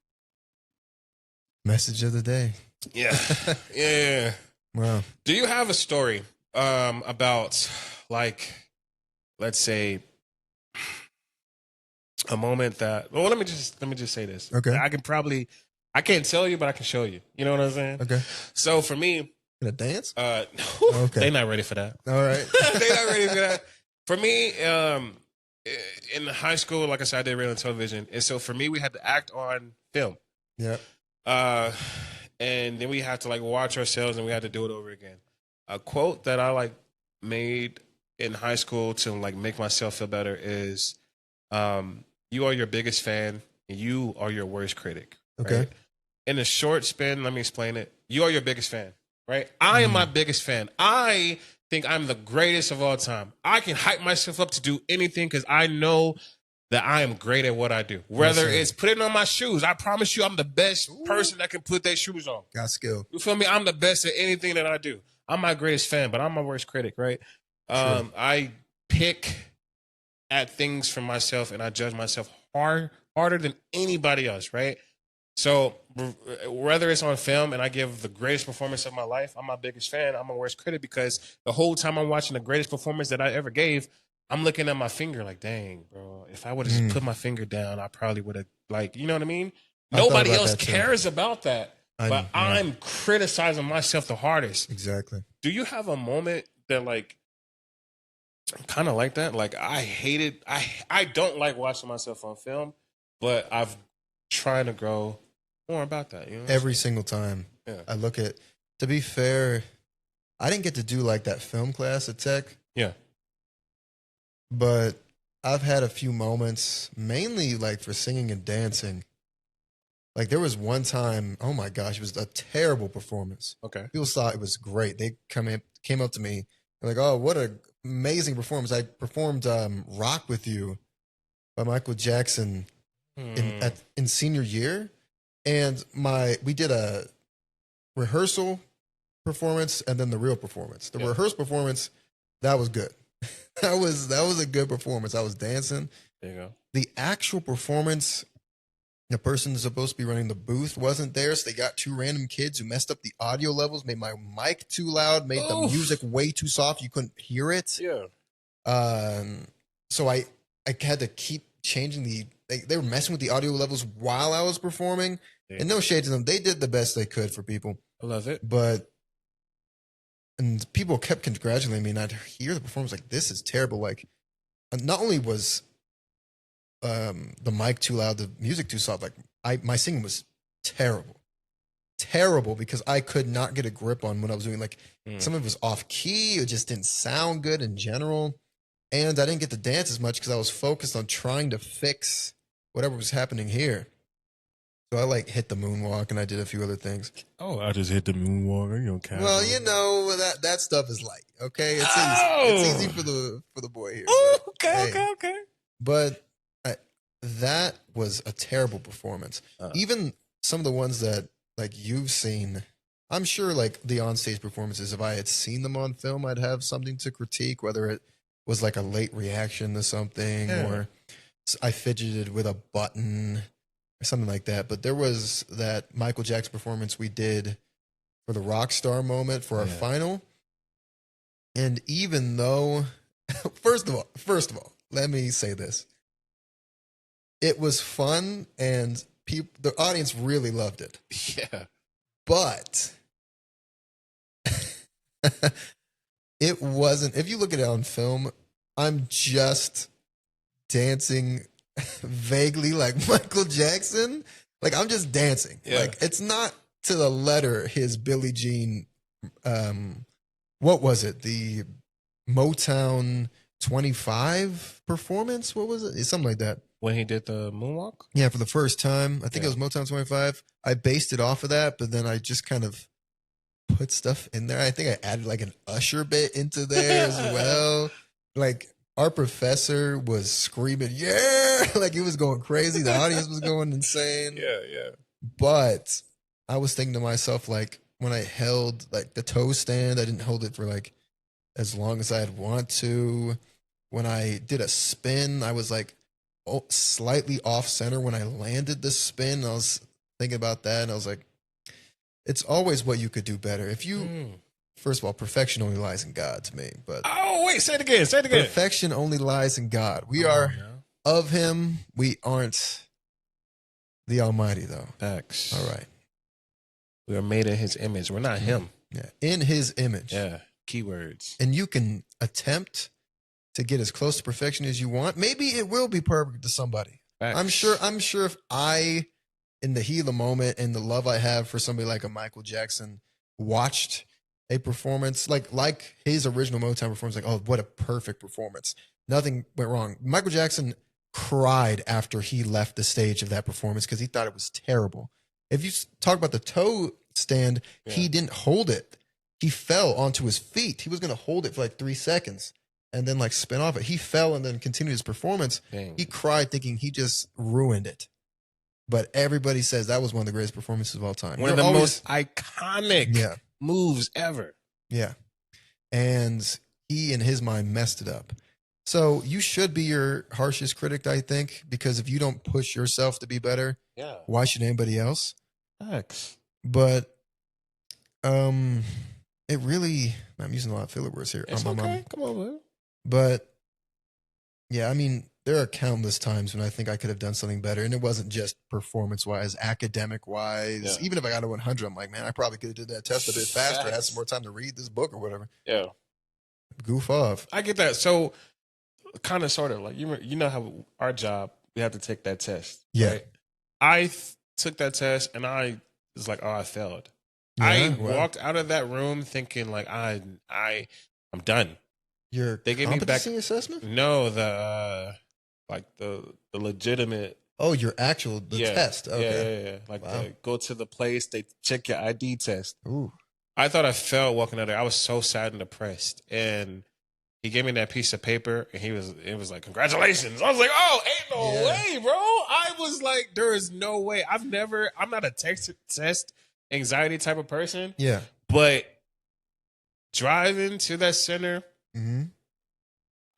Message of the day. Yeah. Wow. Do you have a story about like, let's say, a moment that, well, let me just say this. Okay. I can't tell you, but I can show you. You know what I'm saying? Okay. So for me, gonna dance? No, okay. They're not ready for that. All right. They're not ready for that. For me, in high school, like I said, I did radio and television, and so for me, we had to act on film. Yeah. And then we had to like watch ourselves, and we had to do it over again. A quote that I like made in high school to like make myself feel better is, "You are your biggest fan, and you are your worst critic." Okay. Right? In a short spin, let me explain it. You are your biggest fan, right? I am my biggest fan. I think I'm the greatest of all time. I can hype myself up to do anything because I know that I am great at what I do. Whether it's putting on my shoes, I promise you I'm the best person that can put their shoes on. Got skill. You feel me? I'm the best at anything that I do. I'm my greatest fan, but I'm my worst critic, right? I pick at things for myself and I judge myself harder than anybody else, right? So whether it's on film and I give the greatest performance of my life, I'm my biggest fan. I'm my worst critic because the whole time I'm watching the greatest performance that I ever gave, I'm looking at my finger like, dang, bro, if I would have just put my finger down, I probably would have, like, you know what I mean? Nobody else cares about that, but I'm criticizing myself the hardest. Exactly. Do you have a moment that, like, kind of like that? Like, I don't like watching myself on film, but I've trying to grow more about that. You know, every single time I look at, to be fair, I didn't get to do like that film class at Tech. Yeah. But I've had a few moments, mainly like for singing and dancing. Like there was one time, oh my gosh, it was a terrible performance. Okay. People thought it was great. They came up to me, they're like, "Oh, what an amazing performance! I performed "Rock with You" by Michael Jackson in senior year, and we did a rehearsal performance and then the real performance. The rehearsal performance, that was good. that was a good performance. I was dancing. There you go. The actual performance, the person who's supposed to be running the booth wasn't there, so they got two random kids who messed up the audio levels, made my mic too loud, made the music way too soft. You couldn't hear it. Yeah. So I had to keep changing they were messing with the audio levels while I was performing. Yeah. And no shade to them. They did the best they could for people. I love it. And people kept congratulating me, and I'd hear the performance like, this is terrible. Like, not only was the mic too loud, the music too soft, like my singing was terrible because I could not get a grip on what I was doing. Like some of it was off key. It just didn't sound good in general. And I didn't get to dance as much because I was focused on trying to fix whatever was happening here. So I like hit the moonwalk and I did a few other things. Oh, I just hit the moonwalk. You don't well, you know that stuff is light. Okay, it's easy. It's easy for the boy here. Oh, okay. But that was a terrible performance. Even some of the ones that like you've seen, I'm sure like the onstage performances, if I had seen them on film, I'd have something to critique, whether it was like a late reaction to something or I fidgeted with a button or something like that. But there was that Michael Jackson performance we did for the rock star moment for our final. And even though, first of all, let me say this. It was fun and the audience really loved it. Yeah. But it wasn't, if you look at it on film, I'm just dancing vaguely like Michael Jackson. Like I'm just dancing. Yeah. Like it's not to the letter his Billie Jean, what was it? The Motown 25 performance? What was it? Something like that. When he did the moonwalk? Yeah, for the first time. I think it was Motown 25. I based it off of that, but then I just kind of put stuff in there. I think I added like an Usher bit into there as well. Like our professor was screaming, yeah, like he was going crazy. The audience was going insane. Yeah. But I was thinking to myself, like when I held like the toe stand, I didn't hold it for like as long as I'd want to. When I did a spin, I was like slightly off center when I landed the spin. I was thinking about that and I was like, it's always what you could do better. If you, first of all, perfection only lies in God to me. But oh, wait, say it again. Perfection only lies in God. We are of him. We aren't the Almighty, though. Facts. All right. We are made in his image. We're not him. Yeah. In his image. Yeah. Keywords. And you can attempt to get as close to perfection as you want. Maybe it will be perfect to somebody. Facts. I'm sure if I, in the heat of the moment and the love I have for somebody like a Michael Jackson, watched a performance like his original Motown performance, like, oh, what a perfect performance. Nothing went wrong. Michael Jackson cried after he left the stage of that performance because he thought it was terrible. If you talk about the toe stand, he didn't hold it. He fell onto his feet. He was going to hold it for like 3 seconds and then like spin off it. He fell and then continued his performance. Dang. He cried thinking he just ruined it. But everybody says that was one of the greatest performances of all time. One of the most iconic moves ever. Yeah. And he, in his mind, messed it up. So you should be your harshest critic, I think, because if you don't push yourself to be better, why should anybody else? Facts. But it really, I'm using a lot of filler words here. It's okay. Come on, man. But yeah, I mean, there are countless times when I think I could have done something better. And it wasn't just performance-wise, academic-wise. Yeah. Even if I got a 100, I'm like, man, I probably could have did that test a bit faster. I had some more time to read this book or whatever. Yeah. Goof off. I get that. So kind of, sort of, like, you know how our job, we have to take that test. Yeah. Right? I took that test and I was like, oh, I failed. Yeah, I walked out of that room thinking like, I'm done. They gave me back assessment? No, the legitimate. Oh, your actual test. Okay. Yeah. Like go to the place, they check your ID test. Ooh. I thought I failed walking out there. I was so sad and depressed. And he gave me that piece of paper and it was like, congratulations. I was like, oh, ain't no way, bro. I was like, there is no way. I'm not a test anxiety type of person. Yeah. But driving to that center, mm-hmm.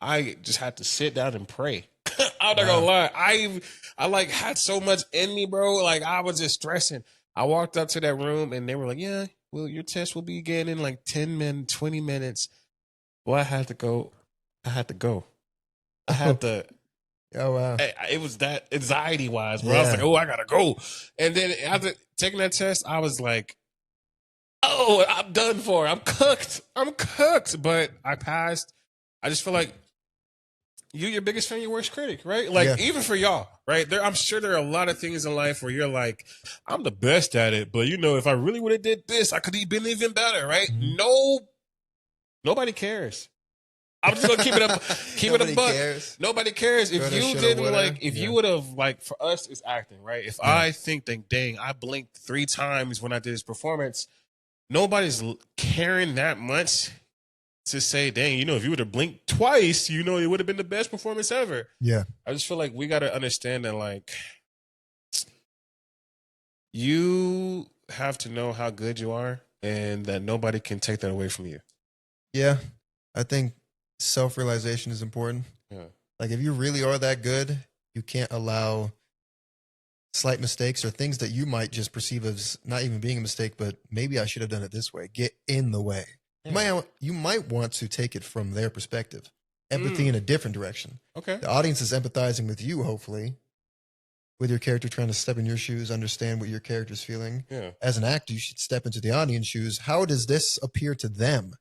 I just had to sit down and pray. I'm not gonna lie. I like had so much in me, bro. Like I was just stressing. I walked up to that room and they were like, yeah, well, your test will begin in like 10 minutes, 20 minutes. Well, I had to go. I had to. Oh, wow. It was that anxiety wise, bro. Yeah. I was like, oh, I gotta go. And then after taking that test, I was like, oh, I'm done for. I'm cooked. But I passed. I just feel like you're your biggest fan, your worst critic, right? Like, even for y'all, right? I'm sure there are a lot of things in life where you're like, I'm the best at it, but if I really would have did this, I could have been even better, right? Mm-hmm. Nobody cares. I'm just gonna keep it up. Nobody cares. Nobody cares. If you didn't you would have for us, it's acting, right? If I think that, dang, I blinked 3 times when I did this performance, nobody's caring that much to say, dang, if you would have blinked twice, it would have been the best performance ever. Yeah. I just feel like we got to understand that, you have to know how good you are and that nobody can take that away from you. Yeah. I think self-realization is important. Yeah. Like if you really are that good, you can't allow slight mistakes or things that you might just perceive as not even being a mistake, but maybe I should have done it this way, get in the way. Yeah. You might want to take it from their perspective. Empathy in a different direction. Okay. The audience is empathizing with you, hopefully, with your character, trying to step in your shoes, understand what your character's feeling. Yeah. As an actor, you should step into the audience shoes. How does this appear to them?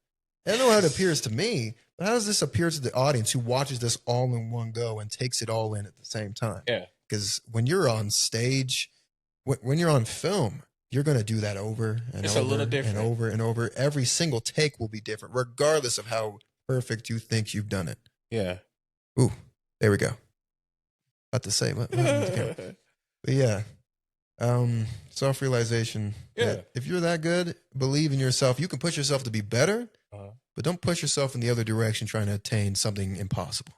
I don't know how it appears to me, but how does this appear to the audience who watches this all in one go and takes it all in at the same time? Yeah. Because when you're on stage, when you're on film, you're going to do that over and it's over a little different. And over and over. Every single take will be different, regardless of how perfect you think you've done it. Yeah. Ooh, there we go. About to say, but yeah. Self-realization. Yeah. If you're that good, believe in yourself. You can push yourself to be better, but don't push yourself in the other direction trying to attain something impossible.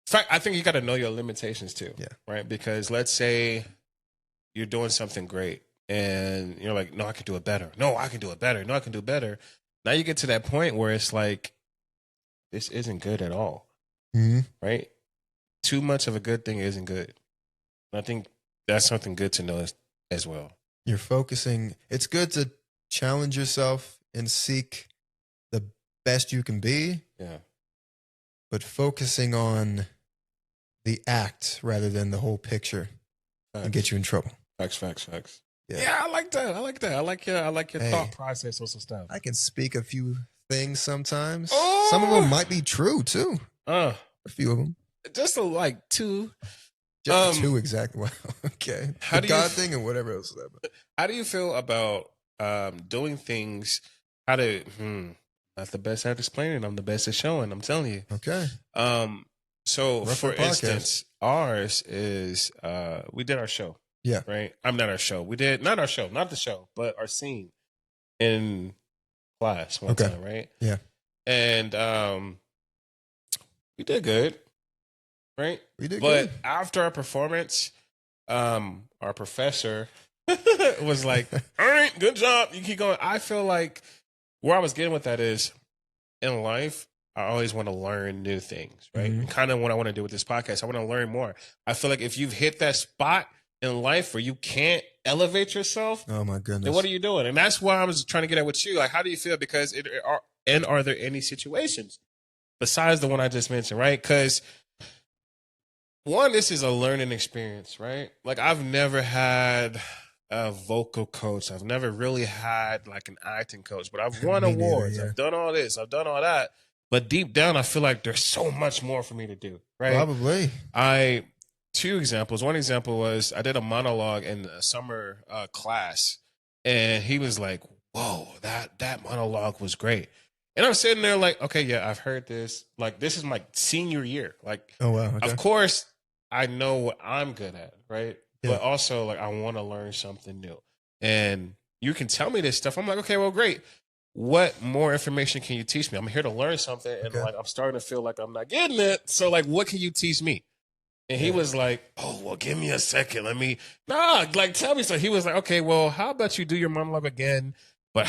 In fact, I think you got to know your limitations too. Yeah. Right? Because let's say you're doing something great and you're like, no, I can do it better. No, I can do it better. No, I can do better. Now you get to that point where it's like, this isn't good at all. Mm-hmm. Right? Too much of a good thing isn't good. And I think that's something good to know as well. You're focusing. It's good to challenge yourself and seek the best you can be. Yeah. But focusing on the act rather than the whole picture and get you in trouble. Facts. Yeah, I like that. I like your thought process on some stuff. I can speak a few things sometimes. Oh! Some of them might be true too. A few of them. Just like two. Just two exactly. Wow. Okay. The God thing and whatever else. How do you feel about doing things? Not the best at explaining. I'm the best at showing. I'm telling you. Okay. So for instance, ours is we did our show. Yeah. Right. I'm not our show. We did not the show, but our scene in class one time. Right. Yeah. And we did good. Right. We did but good. After our performance, our professor was like, "All right, good job. You keep going." I feel like where I was getting with that is in life, I always want to learn new things, right? Mm-hmm. Kind of what I want to do with this podcast. I want to learn more. I feel like if you've hit that spot in life where you can't elevate yourself, oh my goodness, then what are you doing? And that's why I was trying to get at with you. Like, how do you feel? Because are there any situations besides the one I just mentioned, right? Because one, this is a learning experience, right? Like, I've never had a vocal coach. I've never really had like an acting coach, but I've won awards. I've done all this. I've done all that. But deep down, I feel like there's so much more for me to do, right? Probably. Two examples. One example was I did a monologue in a summer class, and he was like, "Whoa, that monologue was great." And I'm sitting there like, "Okay, yeah, I've heard this. Like, this is my senior year. Like, oh wow, okay. Of course, I know what I'm good at, right? Yeah. But also, like, I want to learn something new. And you can tell me this stuff. I'm like, okay, well, great. What more information can you teach me? I'm here to learn something, and like I'm starting to feel like I'm not getting it. So, like, what can you teach me? And he was like, "Oh, well, give me a second. Tell me." So he was like, "Okay, well, how about you do your monologue again, but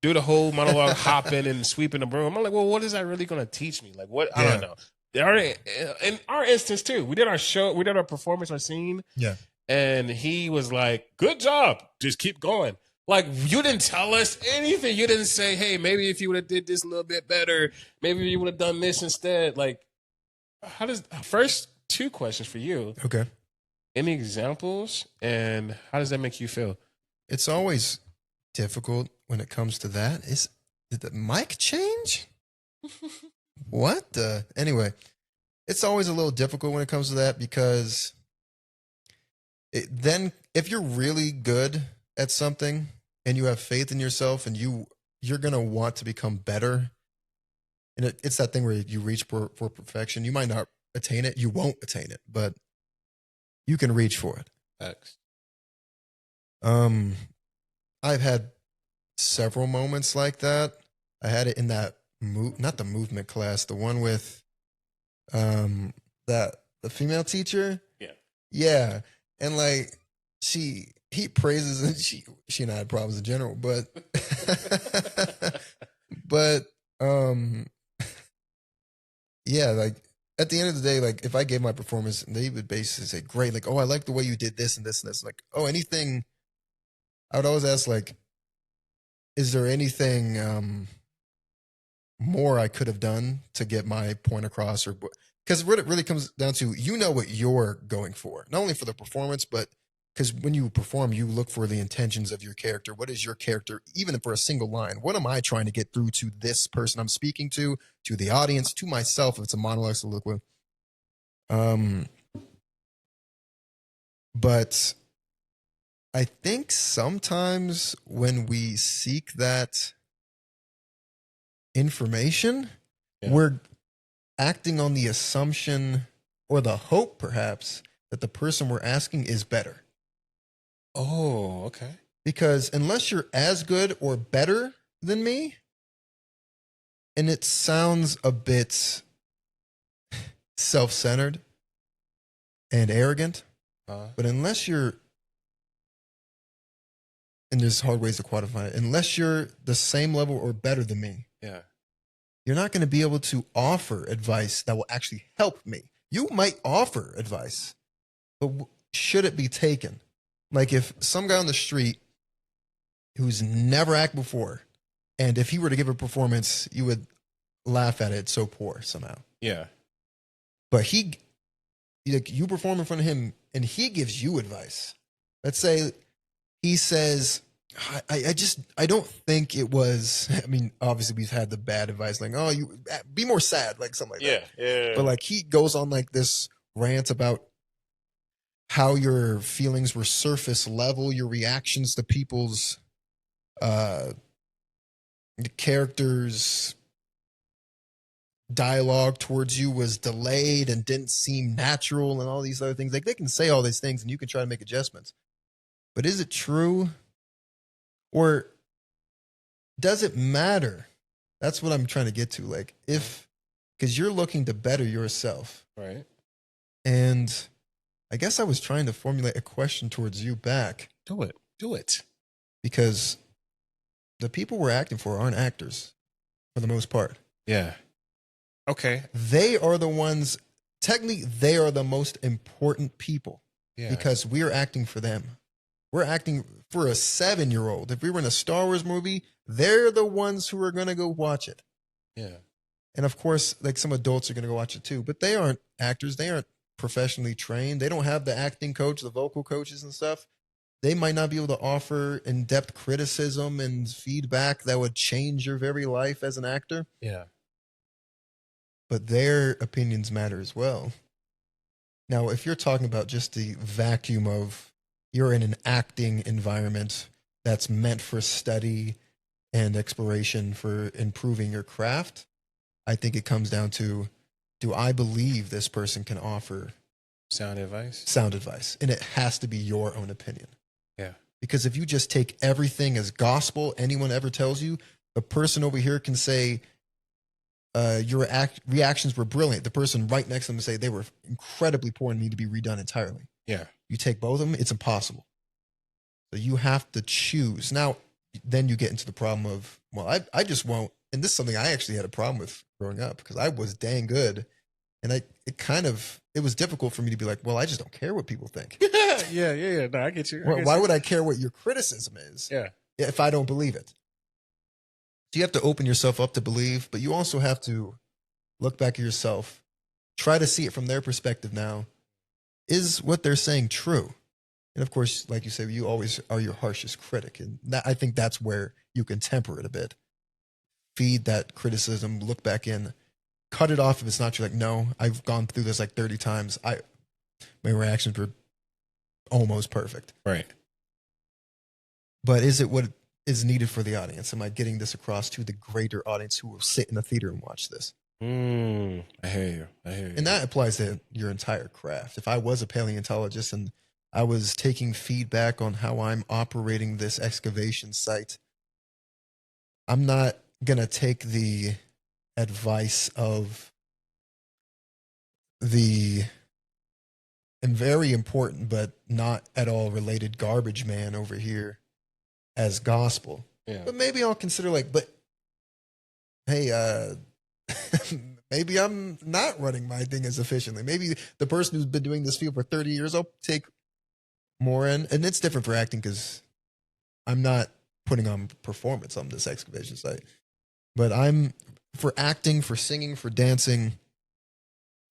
do the whole monologue, hopping and sweeping the broom." I'm like, "Well, what is that really going to teach me? Like, what? I don't know." In our instance too, we did our show, we did our performance, our scene. Yeah. And he was like, "Good job. Just keep going." Like, you didn't tell us anything. You didn't say, "Hey, maybe if you would have did this a little bit better, maybe you would have done this instead." Like, first two questions for you. Okay. Any examples, and how does that make you feel? It's always difficult when it comes to that. Did the mic change? What the? Anyway, it's always a little difficult when it comes to that because then if you're really good at something and you have faith in yourself and you're going to want to become better. And it's that thing where you reach for perfection. You might not attain it. You won't attain it, but you can reach for it. Thanks. I've had several moments like that. I had it in that not the movement class, the one with the female teacher. Yeah. Yeah. And like he praises and she and I had problems in general, but yeah, like at the end of the day, like if I gave my performance and they would basically say, "Great," like, "Oh, I like the way you did this and this and this." Like, "Oh, anything," I would always ask, like, "Is there anything more I could have done to get my point across?" Or because what it really comes down to, you know what you're going for, not only for the performance, but because when you perform, you look for the intentions of your character. What is your character, even for a single line? What am I trying to get through to this person I'm speaking to the audience, to myself, if it's a monologue to look with? But I think sometimes when we seek that information, we're acting on the assumption or the hope, perhaps, that the person we're asking is better. Oh, okay. Because unless you're as good or better than me, and it sounds a bit self-centered and arrogant, but unless you're, and there's hard ways to quantify it, unless you're the same level or better than me, you're not going to be able to offer advice that will actually help me. You might offer advice, but should it be taken? Like if some guy on the street who's never acted before, and if he were to give a performance, you would laugh at it, it's so poor somehow. Yeah. But he like you perform in front of him and he gives you advice. Let's say he says, I don't think it was, I mean, obviously we've had the bad advice, like, oh, you be more sad, like something like that. Yeah. But like he goes on like this rant about how your feelings were surface level, your reactions to people's characters' dialogue towards you was delayed and didn't seem natural and all these other things. Like they can say all these things and you can try to make adjustments. But is it true? Or does it matter? That's what I'm trying to get to. Like because you're looking to better yourself. Right. And I guess I was trying to formulate a question towards you back. Do it. Because the people we're acting for aren't actors for the most part. Yeah. Okay. They are the ones, technically, they are the most important people. Yeah. Because we're acting for them. We're acting for a 7-year-old. If we were in a Star Wars movie, they're the ones who are going to go watch it. Yeah. And of course, like some adults are going to go watch it too, but they aren't actors. They aren't professionally trained. They don't have the acting coach, the vocal coaches and stuff. They might not be able to offer in-depth criticism and feedback that would change your very life as an actor. Yeah. But their opinions matter as well. Now, if you're talking about just the vacuum of you're in an acting environment that's meant for study and exploration for improving your craft, I think it comes down to, do I believe this person can offer sound advice? Sound advice. And it has to be your own opinion. Yeah. Because if you just take everything as gospel anyone ever tells you, the person over here can say your reactions were brilliant. The person right next to them say they were incredibly poor and need to be redone entirely. Yeah. You take both of them, it's impossible. So you have to choose. Now, then you get into the problem of, well, I just won't. And this is something I actually had a problem with growing up because I was dang good. And it was difficult for me to be like, well, I just don't care what people think. Yeah. No, I get you. Why would I care what your criticism is? Yeah. If I don't believe it. So you have to open yourself up to believe, but you also have to look back at yourself, try to see it from their perspective now. Is what they're saying true? And of course, like you say, you always are your harshest critic. And I think that's where you can temper it a bit. Feed that criticism, look back in, cut it off if it's not true. Like, no, I've gone through this like 30 times. My reactions were almost perfect. Right. But is it what is needed for the audience? Am I getting this across to the greater audience who will sit in the theater and watch this? I hear you. And that applies to your entire craft. If I was a paleontologist and I was taking feedback on how I'm operating this excavation site, I'm not going to take the advice of the and very important but not at all related garbage man over here as gospel. Yeah. But maybe I'll consider but hey, maybe I'm not running my thing as efficiently. Maybe the person who's been doing this field for 30 years, I'll take more in. And it's different for acting because I'm not putting on performance on this excavation site. But I'm for acting, for singing, for dancing,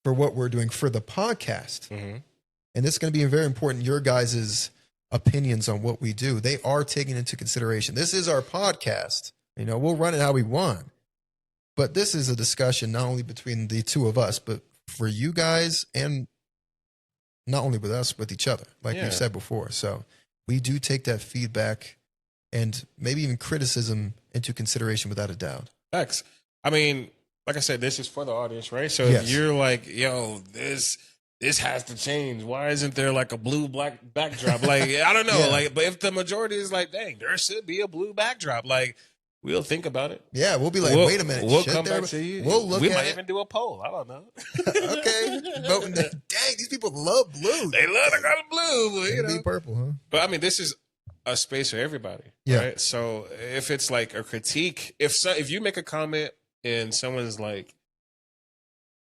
for what we're doing for the podcast. Mm-hmm. And it's going to be very important, your guys' opinions on what we do. They are taken into consideration. This is our podcast. We'll run it how we want. But this is a discussion not only between the two of us, but for you guys and not only with us, with each other, like you said before. So we do take that feedback and maybe even criticism into consideration without a doubt. Facts. I mean, like I said, this is for the audience, right? So if you're like, yo, this has to change. Why isn't there like a blue black backdrop? Like, I don't know. But if the majority is like, dang, there should be a blue backdrop, like, we'll think about it. Yeah, we'll be like, wait a minute. We'll come back to you. We'll look we at might it. even do a poll. I don't know. Okay. Dang, these people love blue. They love the color blue. It'll be purple, huh? But I mean, this is a space for everybody. Yeah. Right? So if it's like a critique, if you make a comment and someone's like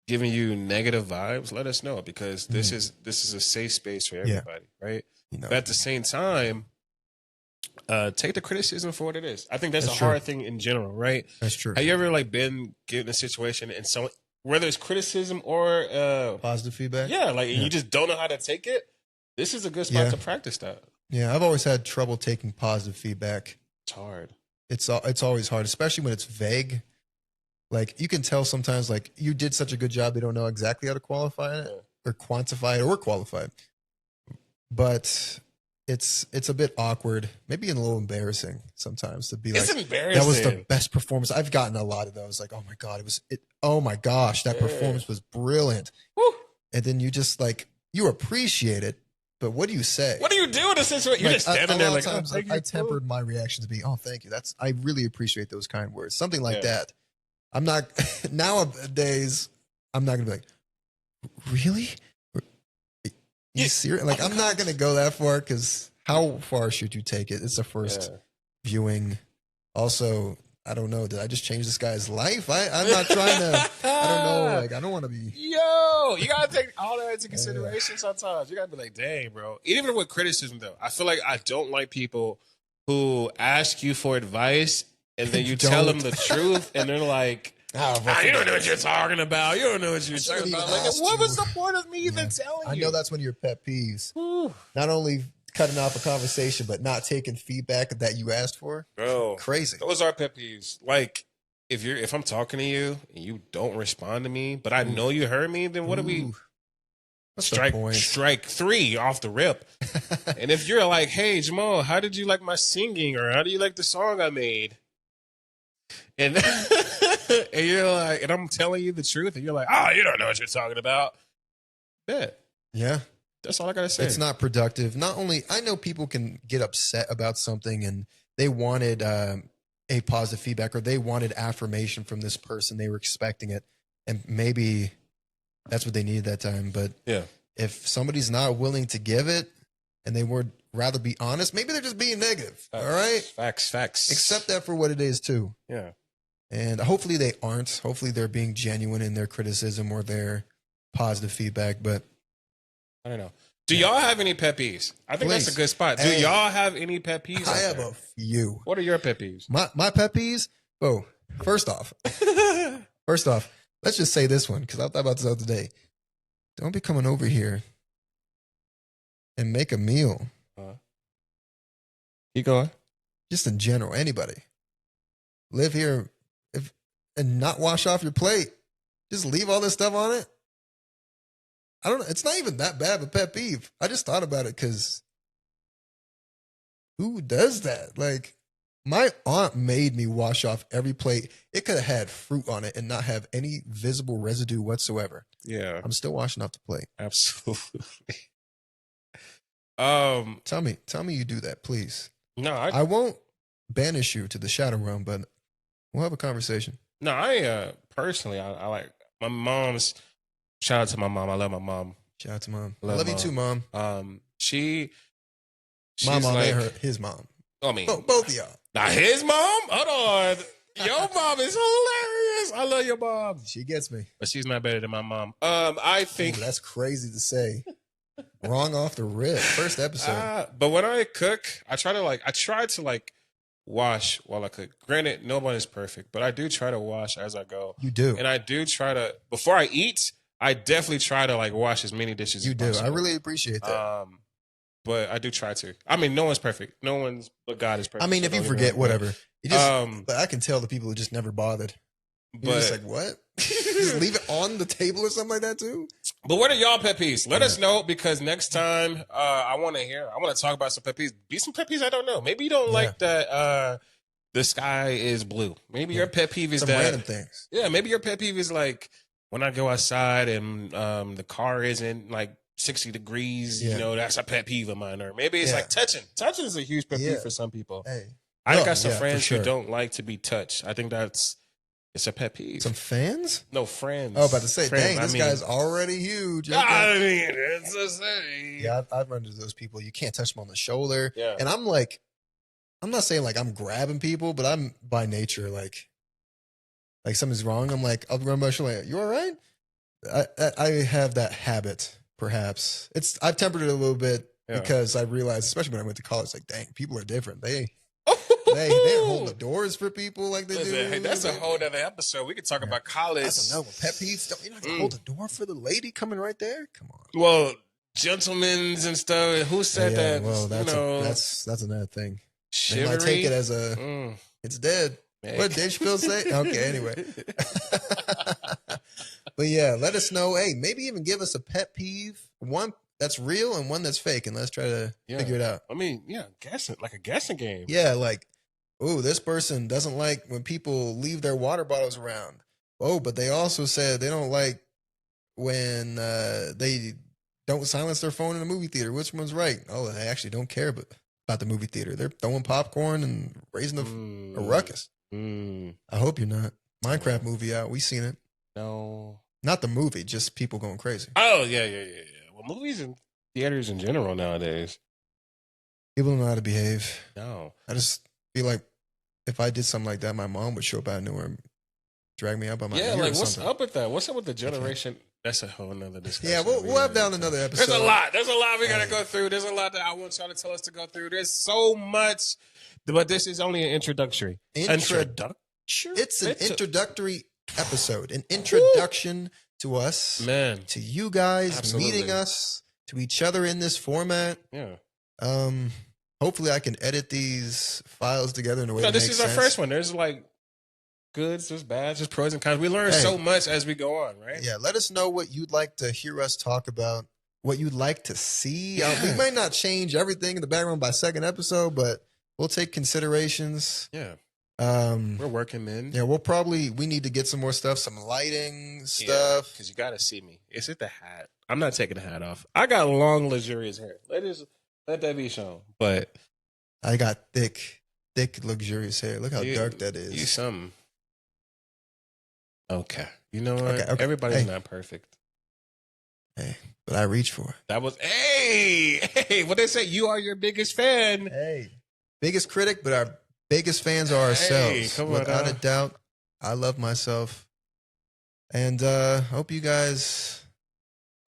giving you negative vibes, let us know because this is a safe space for everybody, right? But at the same time, take the criticism for what it is. I think that's a hard thing in general, right? That's true. Have you ever been given a situation and someone, whether it's criticism or positive feedback. Yeah, like you just don't know how to take it. This is a good spot to practice that. Yeah, I've always had trouble taking positive feedback. It's hard. It's always hard, especially when it's vague. Like you can tell sometimes, like you did such a good job, they don't know exactly how to qualify it or quantify it or qualify it. But it's a bit awkward, maybe a little embarrassing sometimes to be like, embarrassing. That was the best performance. I've gotten a lot of those. Like, oh my god, oh my gosh, that performance was brilliant. Woo. And then you just like you appreciate it, but what do you say? What do you do in a situation? You're just standing there like, times, I tempered my reaction to be, oh, thank you. I really appreciate those kind words. Something like that. I'm not nowadays. I'm not gonna be like, really? You serious? Like, I'm not gonna go that far because how far should you take it? It's the first viewing. Also, I don't know. Did I just change this guy's life? I'm not trying to. I don't know. Like, I don't want to be. Yo, you gotta take all that into consideration. Sometimes you gotta be like, dang, bro. Even with criticism, though, I feel like I don't like people who ask you for advice and then you tell them the truth, and they're like, you don't know what you're talking about. You don't know what you're talking about. Like, what was the point of me even telling you? I know that's one of your pet peeves. Not only cutting off a conversation, but not taking feedback that you asked for. Bro, crazy. Those are pet peeves. Like, if I'm talking to you and you don't respond to me, but I know you heard me, then what do we? Strike 3 off the rip. And if you're like, hey, Jamal, how did you like my singing, or how do you like the song I made? And and you're like, and I'm telling you the truth, and you're like, oh, you don't know what you're talking about. Yeah. That's all I gotta say. It's not productive. Not only, I know people can get upset about something and they wanted a positive feedback or they wanted affirmation from this person. They were expecting it. And maybe that's what they needed that time. But if somebody's not willing to give it and they would rather be honest, maybe they're just being negative. All right? Facts. Accept that for what it is too. Yeah. And hopefully they aren't. Hopefully they're being genuine in their criticism or their positive feedback. But I don't know. Do y'all have any pet peeves? I think that's a good spot. Do y'all have any pet peeves? I have a few. What are your pet peeves? My pet peeves? Oh, first off, let's just say this one because I thought about this the other day. Don't be coming over here and make a meal. Keep going. Just in general, anybody. Live here and not wash off your plate. Just leave all this stuff on it. I don't know. It's not even that bad of a pet peeve. I just thought about it because who does that? Like, my aunt made me wash off every plate. It could have had fruit on it and not have any visible residue whatsoever. Yeah. I'm still washing off the plate. Absolutely. Tell me you do that, please. No, I won't banish you to the shadow realm, but we'll have a conversation. No, I personally, I like my mom's. Shout out to my mom. I love my mom. Shout out to mom. I love you too, mom. She's my mom like, and his mom. I mean, both of y'all. Now his mom. Hold on, your mom is hilarious. I love your mom. She gets me, but she's not better than my mom. I think that's crazy to say. Wrong off the rip. First episode. But when I cook, I try to wash while I cook. Granted, nobody's perfect, but I do try to wash as I go. You do. And I do try to, before I eat, I definitely try to wash as many dishes as possible. I really appreciate that. But I do try to. I mean, no one's perfect. No one's, but God is perfect. I mean, if you forget, whatever. You just, but I can tell the people who just never bothered. You're just like, what? Just leave it on the table or something like that too? But what are y'all pet peeves? Let us know, because next time I want to hear. I want to talk about some pet peeves. Be some pet peeves I don't know. Maybe you don't like that the sky is blue. Maybe your pet peeve is some that random things. Yeah, maybe your pet peeve is like when I go outside and the car isn't like 60 degrees. You know, that's a pet peeve of mine. Or maybe it's like touching. Touching is a huge pet peeve for some people. Hey. I got some friends who don't like to be touched. I think it's a pet peeve. Some fans? No, friends. Oh, about to say, dang, this guy's already huge. Okay. I mean, it's a say. Yeah, I've run into those people. You can't touch them on the shoulder. Yeah. And I'm like, I'm not saying like I'm grabbing people, but I'm by nature like something's wrong. I'm like, I'll run my shoulder. Like, you all right? I have that habit, perhaps. I've tempered it a little bit because I realized, especially when I went to college, like, dang, people are different. They they hold the doors for people like they do. Hey, that's a whole other episode. We could talk about college. That's another pet peeves. You're not gonna hold the door for the lady coming right there. Come on. Well, gentlemen's and stuff. Who said that? Well, that's another thing. Shivery? They might take it as it's dead. Hey. What did Chappelle say? Okay, anyway. But yeah, let us know. Hey, maybe even give us a pet peeve, one that's real and one that's fake, and let's try to figure it out. I mean, guessing, like a guessing game. Yeah, like, oh, this person doesn't like when people leave their water bottles around. Oh, but they also said they don't like when they don't silence their phone in a movie theater. Which one's right? Oh, they actually don't care about the movie theater. They're throwing popcorn and raising a ruckus. I hope you're not. Minecraft movie out. We seen it. No. Not the movie, just people going crazy. Oh, yeah. Well, movies and theaters in general nowadays. People don't know how to behave. No. I just feel like if I did something like that, my mom would show up out of nowhere and drag me out by my ear. Yeah, like what's up with that? What's up with the generation? Okay. That's a whole nother discussion. Yeah, we'll have down another episode. There's a lot we got to go through. There's a lot that I want y'all to tell us to go through. There's so much, but this is only an introductory. Introduction? It's an introductory episode, an introduction to us, to you guys, meeting us, to each other in this format. Yeah. Hopefully I can edit these files together in a way that makes sense. This is our first one. There's like goods, there's bads, there's pros and cons. We learn so much as we go on, right? Yeah. Let us know what you'd like to hear us talk about, what you'd like to see. We might not change everything in the background by second episode, but we'll take considerations. Yeah. We're working, man. Yeah, we need to get some more stuff, some lighting stuff. Because you got to see me. Is it the hat? I'm not taking the hat off. I got long, luxurious hair. Let that be shown. But I got thick, luxurious hair. Look how dark that is. You something. Okay. You know what? Okay. Everybody's not perfect. Hey, but I reach for it. That was, hey, what they say? You are your biggest fan. Hey, biggest critic, but our biggest fans are ourselves. Without a doubt, I love myself. And hope you guys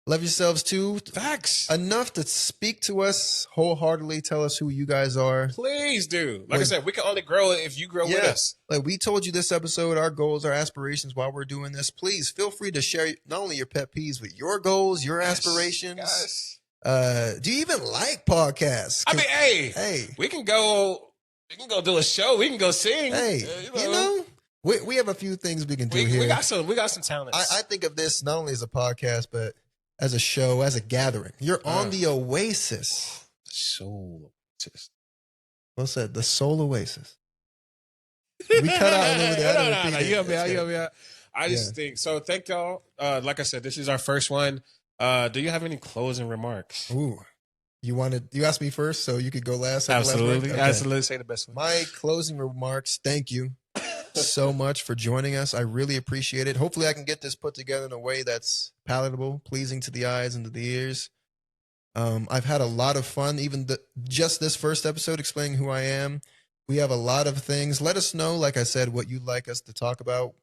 love yourselves too. Facts. Enough to speak to us wholeheartedly. Tell us who you guys are. Please do. Like I said, we can only grow if you grow with us. Like we told you this episode, our goals, our aspirations while we're doing this. Please feel free to share not only your pet peeves, but your goals, your aspirations. Yes. Do you even like podcasts? I mean, hey, we can go do a show. We can go sing. Hey, you know, we have a few things we can do here. We got some talents. I think of this not only as a podcast, but as a show, as a gathering. You're on the Oasis. Soul Oasis. What's that? The Soul Oasis. We cut out a little bit of that. Yeah. I just think so. Thank y'all. Like I said, this is our first one. Do you have any closing remarks? Ooh. You asked me first, so you could go last. Absolutely. Okay. Absolutely. Say the best one. My closing remarks. Thank you so much for joining us. I really appreciate it. Hopefully I can get this put together in a way that's palatable, pleasing to the eyes and to the ears. I've had a lot of fun, even just this first episode explaining who I am. We have a lot of things. Let us know, like I said, what you'd like us to talk about.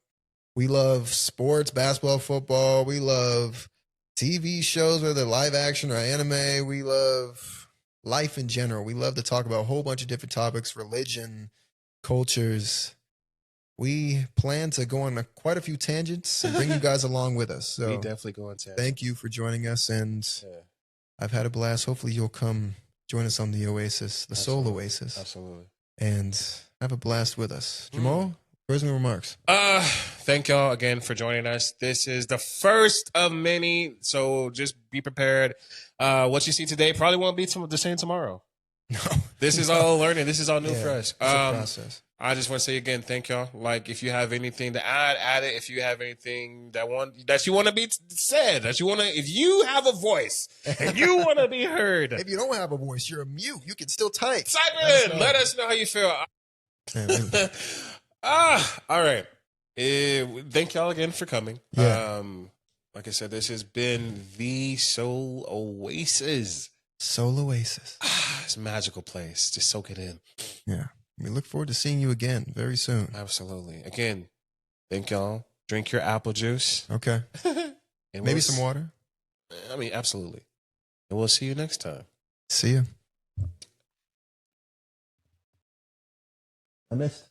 We love sports, basketball, football. We love TV shows, whether live action or anime. We love life in general. We love to talk about a whole bunch of different topics, religion, cultures. We plan to go on quite a few tangents and bring you guys along with us. So we definitely go on tangents. Thank you for joining us, and I've had a blast. Hopefully you'll come join us on the Oasis, the Soul Oasis. Absolutely. And have a blast with us. Jamal, closing remarks. Thank y'all again for joining us. This is the first of many, so just be prepared. What you see today probably won't be the same tomorrow. No. This is all learning. This is all new for us. It's a process. I just want to say again, thank y'all. Like, if you have anything to add it. If you have anything that you want to be said, if you have a voice, and you want to be heard. If you don't have a voice, you're a mute. You can still type. Type it in. Let us know how you feel. All right. Thank y'all again for coming. Yeah. Like I said, this has been the Soul Oasis. Soul Oasis. It's a magical place. Just soak it in. Yeah. We look forward to seeing you again very soon. Absolutely. Again, thank y'all. Drink your apple juice. Okay. Maybe some water. I mean, absolutely. And we'll see you next time. See you. I missed.